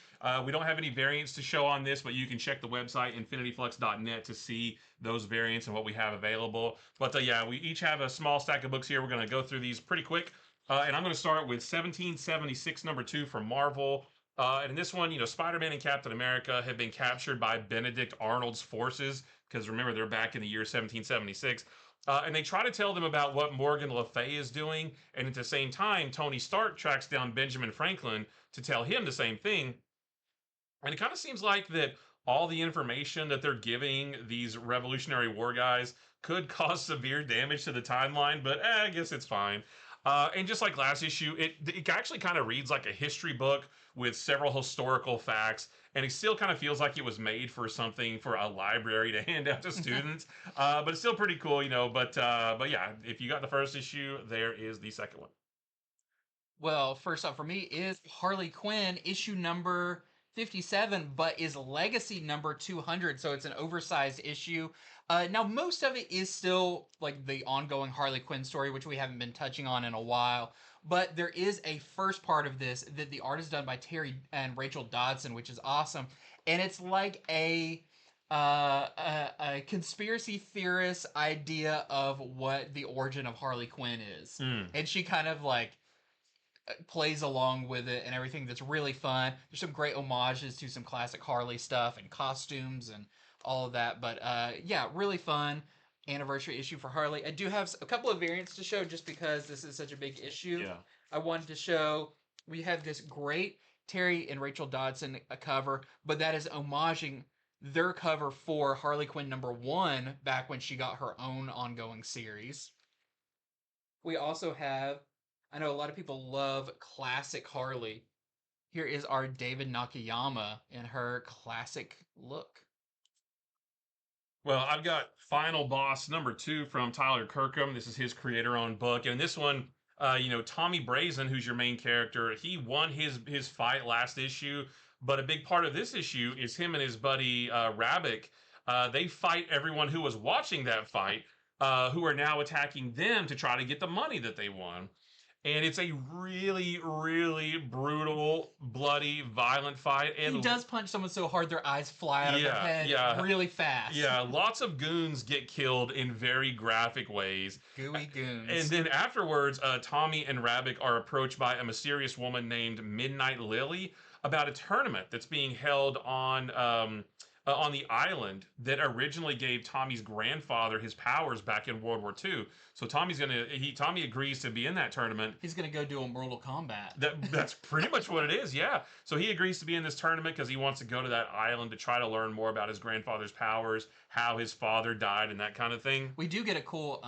We don't have any variants to show on this, but you can check the website infinityflux.net to see those variants and what we have available. But yeah, we each have a small stack of books here. We're going to go through these pretty quick. And I'm going to start with 1776 #2 from Marvel. And in this one, Spider-Man and Captain America have been captured by Benedict Arnold's forces, because remember, they're back in the year 1776. And they try to tell them about what Morgan Le Fay is doing. And at the same time, Tony Stark tracks down Benjamin Franklin to tell him the same thing. And it kind of seems like that all the information that they're giving these Revolutionary War guys could cause severe damage to the timeline, but I guess it's fine. And just like last issue, it actually kind of reads like a history book with several historical facts, and it still kind of feels like it was made for something for a library to hand out to students. But it's still pretty cool, But yeah, if you got the first issue, there is the second one. Well, first off for me is Harley Quinn issue number 57, but is legacy number 200, so it's an oversized issue. Now, most of it is still like the ongoing Harley Quinn story, which we haven't been touching on in a while. But there is a first part of this that the art is done by Terry and Rachel Dodson, which is awesome. And it's like a conspiracy theorist idea of what the origin of Harley Quinn is. And she kind of like plays along with it and everything. That's really fun. There's some great homages to some classic Harley stuff and costumes and all of that. But yeah, really fun anniversary issue for Harley. I do have a couple of variants to show just because this is such a big issue. Yeah. I wanted to show we have this great Terry and Rachel Dodson cover, but that is homaging their cover for Harley Quinn #1 back when she got her own ongoing series. We also have, I know a lot of people love classic Harley. Here is our David Nakayama in her classic look. Well, I've got Final Boss #2 from Tyler Kirkham. This is his creator-owned book. And in this one, Tommy Brazen, who's your main character, he won his fight last issue. But a big part of this issue is him and his buddy Rabic. They fight everyone who was watching that fight, who are now attacking them to try to get the money that they won. And it's a really, really brutal, bloody, violent fight. And he does punch someone so hard their eyes fly out of their head really fast. Yeah, lots of goons get killed in very graphic ways. Gooey goons. And then afterwards, Tommy and Rabic are approached by a mysterious woman named Midnight Lily about a tournament that's being held on the island that originally gave Tommy's grandfather his powers back in World War II. So Tommy agrees to be in that tournament. He's gonna go do a Mortal Kombat. That's pretty much what it is, yeah. So he agrees to be in this tournament because he wants to go to that island to try to learn more about his grandfather's powers, how his father died, and that kind of thing. We do get a cool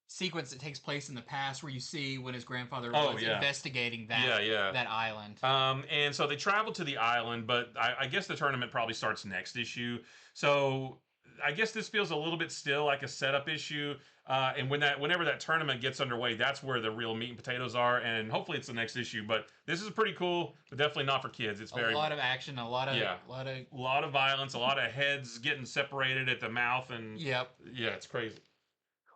sequence that takes place in the past where you see when his grandfather was investigating that island. And so they travel to the island, but I guess the tournament probably starts next issue. So I guess this feels a little bit still like a setup issue. And whenever that tournament gets underway, that's where the real meat and potatoes are. And hopefully it's the next issue. But this is pretty cool, but definitely not for kids. It's a lot of action, a lot of violence, a lot of heads getting separated at the mouth, and it's crazy.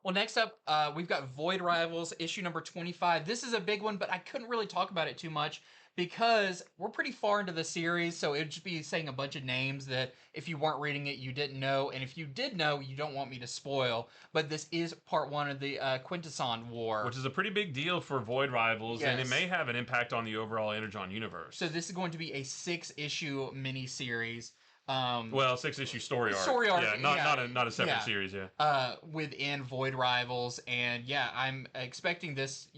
Well, next up, we've got Void Rivals, issue number 25. This is a big one, but I couldn't really talk about it too much because we're pretty far into the series, so it would just be saying a bunch of names that if you weren't reading it, you didn't know, and if you did know, you don't want me to spoil. But this is part 1 of the Quintesson War. Which is a pretty big deal for Void Rivals, and it may have an impact on the overall Energon universe. So this is going to be a 6-issue mini-series. 6-issue story arc. Yeah, not a separate series. Within Void Rivals, and I'm expecting this.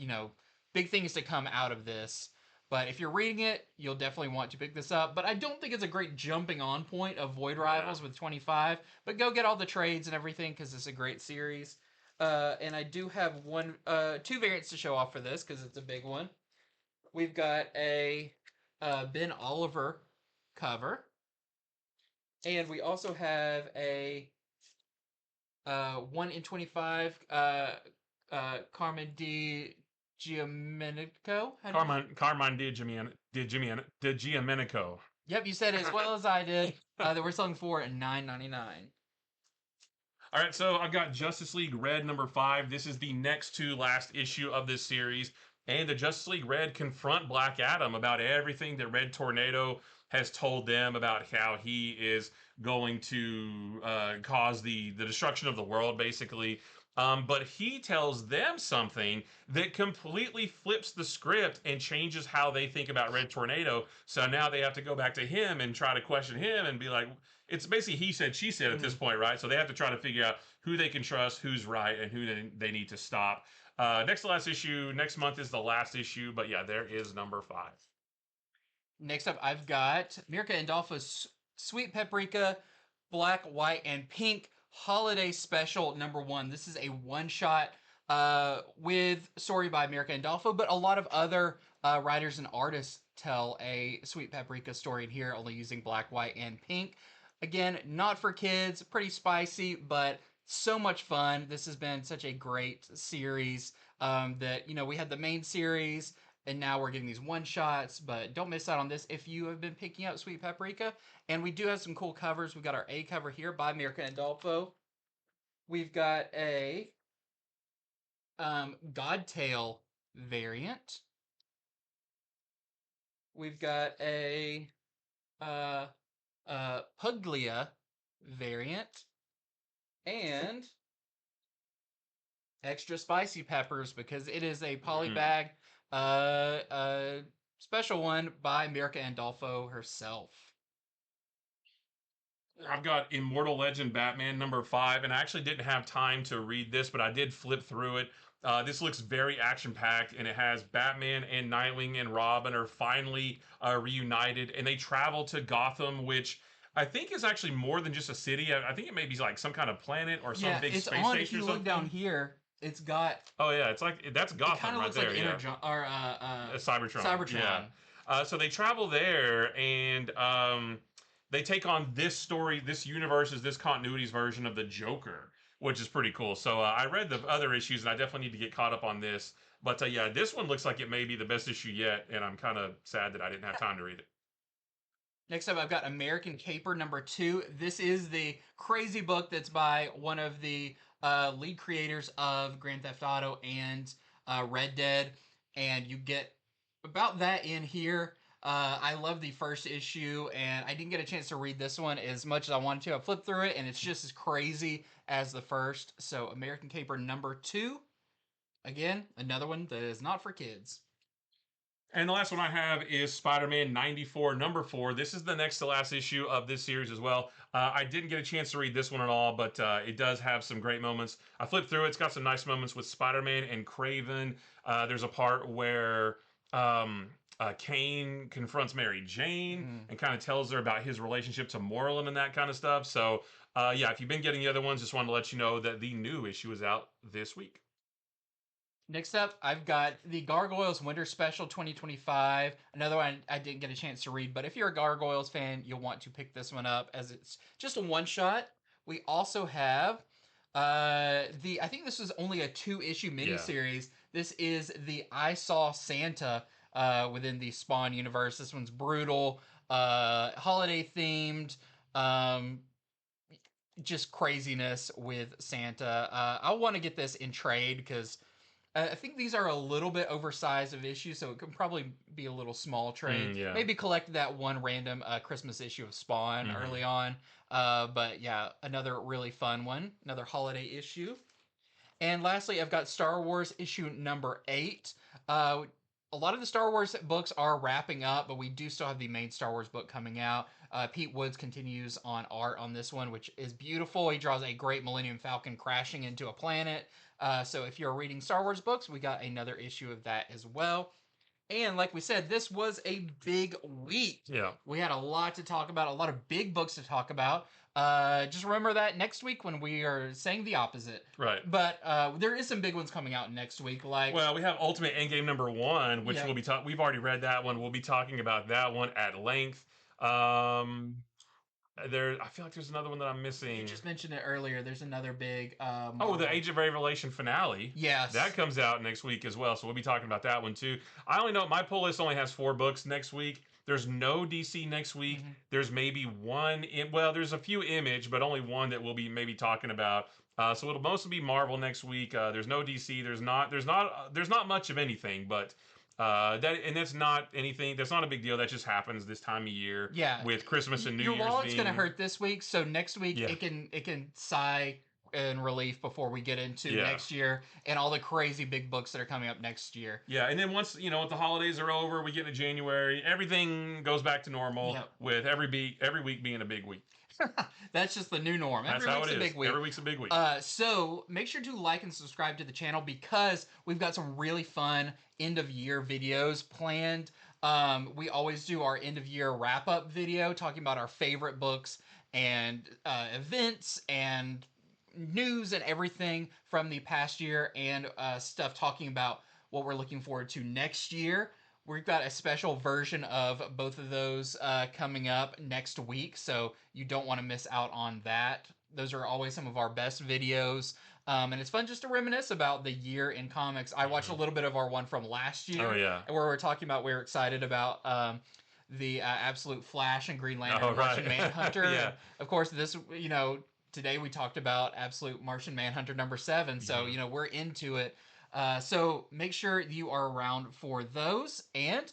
Big things to come out of this. But if you're reading it, you'll definitely want to pick this up. But I don't think it's a great jumping on point of Void Rivals with 25. But go get all the trades and everything because it's a great series. And I do have two variants to show off for this because it's a big one. We've got a Ben Oliver cover. And we also have a 1 in 25 Carmen Di Giamenico. Carmen Di Giamenico. Yep, you said it as well as I did. That we're selling for $9.99. All right, so I've got Justice League Red number 5. This is the next to last issue of this series. And the Justice League Red confront Black Adam about everything that Red Tornado has told them about how he is going to cause the destruction of the world, basically. But he tells them something that completely flips the script and changes how they think about Red Tornado. So now they have to go back to him and try to question him and be like, it's basically he said, she said at this point, right? So they have to try to figure out who they can trust, who's right, and who they need to stop. Next to last issue, next month is the last issue, but yeah, there is number 5. Next up, I've got Mirka Andolfo's Sweet Paprika, Black, White, and Pink Holiday Special number 1. This is a one-shot with story by Mirka Andolfo, but a lot of other writers and artists tell a Sweet Paprika story in here, only using Black, White, and Pink. Again, not for kids, pretty spicy, but so much fun. This has been such a great series that, we had the main series, and now we're getting these one-shots, but don't miss out on this if you have been picking up Sweet Paprika. And we do have some cool covers. We've got our A cover here by Mirka Andolfo. We've got a Godtail variant. We've got a Puglia variant, and extra spicy peppers because it is a polybag special one by Mirka Andolfo herself. I've got Immortal Legend Batman number 5, and I actually didn't have time to read this, but I did flip through it. This looks very action-packed, and it has Batman and Nightwing and Robin are finally reunited, and they travel to Gotham, which I think is actually more than just a city. I think it may be like some kind of planet or some big space station or something. If you look down here, it's got... Oh, yeah, it's like, that's Gotham right there. It kind of looks like Cybertron. Cybertron. Yeah. So they travel there, and they take on this story, this universe's, this continuity's version of the Joker, which is pretty cool. So I read the other issues, and I definitely need to get caught up on this. But yeah, this one looks like it may be the best issue yet, and I'm kind of sad that I didn't have time to read it. Next up, I've got American Caper number 2. This is the crazy book that's by one of the lead creators of Grand Theft Auto and Red Dead, and you get about that in here. I love the first issue, and I didn't get a chance to read this one as much as I wanted to. I flipped through it, and it's just as crazy as the first. So American Caper number 2. Again, another one that is not for kids. And the last one I have is Spider-Man 94 number 4. This is the next to last issue of this series as well. I didn't get a chance to read this one at all, but it does have some great moments. I flipped through it. It's got some nice moments with Spider-Man and Kraven. There's a part where Kane confronts Mary Jane and kind of tells her about his relationship to Moreland and that kind of stuff. So, yeah, if you've been getting the other ones, just wanted to let you know that the new issue is out this week. Next up, I've got the Gargoyles Winter Special 2025. Another one I didn't get a chance to read, but if you're a Gargoyles fan, you'll want to pick this one up as it's just a one-shot. We also have I think this is only a 2-issue miniseries. This is the I Saw Santa within the Spawn universe. This one's brutal, holiday themed, just craziness with Santa. I want to get this in trade because I think these are a little bit oversized of issues, so it could probably be a little small trade. Maybe collect that one random Christmas issue of Spawn early on. But yeah, another really fun one, another holiday issue. And lastly, I've got Star Wars issue number 8. A lot of the Star Wars books are wrapping up, but we do still have the main Star Wars book coming out. Pete Woods continues on art on this one, which is beautiful. He draws a great Millennium Falcon crashing into a planet. So if you're reading Star Wars books, we got another issue of that as well. And like we said, this was a big week. Yeah. We had a lot to talk about, a lot of big books to talk about. Just remember that next week when we are saying the opposite. Right. But there is some big ones coming out next week. Well, we have Ultimate Endgame number 1, which we'll be talking. We've already read that one. We'll be talking about that one at length. I feel like there's another one that I'm missing. You just mentioned it earlier. There's another big... the Age of Revelation finale. Yes. That comes out next week as well, so we'll be talking about that one too. I only know my pull list only has 4 books next week. There's no DC next week. Mhm. There's maybe one. Well, there's a few Image, but only one that we'll be maybe talking about. So it'll mostly be Marvel next week. There's no DC. There's not much of anything, but that's not anything. That's not a big deal. That just happens this time of year. Yeah, With Christmas and New your Year's wallet's being... gonna hurt this week, so next week Yeah. it can sigh in relief before we get into Yeah. next year and all the crazy big books that are coming up next year. Yeah, and then once the holidays are over, we get into January. Everything goes back to normal. Yep. With every week being a big week. That's just the new norm. That's Every how week's it a is. big week. Every week's a big week. So make sure to like and subscribe to the channel because we've got some really fun end of year videos planned. We always do our end of year wrap up video talking about our favorite books and events and news and everything from the past year and stuff talking about what we're looking forward to next year. We've got a special version of both of those coming up next week, so you don't want to miss out on that. Those are always some of our best videos, and it's fun just to reminisce about the year in comics. I watched a little bit of our one from last year, Oh, yeah. where we're talking about we're excited about the Absolute Flash and Green Lantern, Oh, right. Martian Manhunter. Yeah. And of course, this today we talked about Absolute Martian Manhunter #7, so we're into it. So make sure you are around for those, and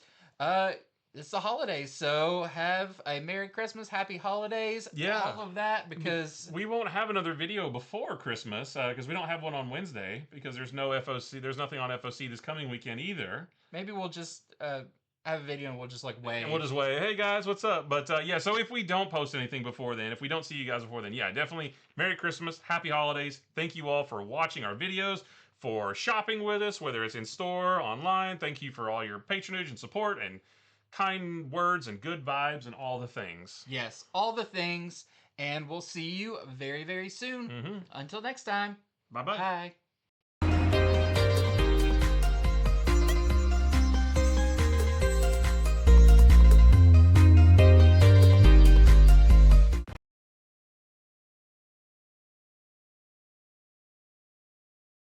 it's the holidays, so have a Merry Christmas, Happy Holidays, all of that, because we won't have another video before Christmas because we don't have one on Wednesday because there's no FOC. There's nothing on FOC this coming weekend either. maybe we'll just have a video and we'll just wave. And we'll just wave, hey guys, what's up? But so if we don't post anything before then, if we don't see you guys before then, definitely Merry Christmas, Happy Holidays. Thank you all for watching our videos, for shopping with us, whether it's in store, online. Thank you for all your patronage and support and kind words and good vibes and all the things. Yes, all the things, and we'll see you very, very soon. Until next time. Bye-bye. Bye.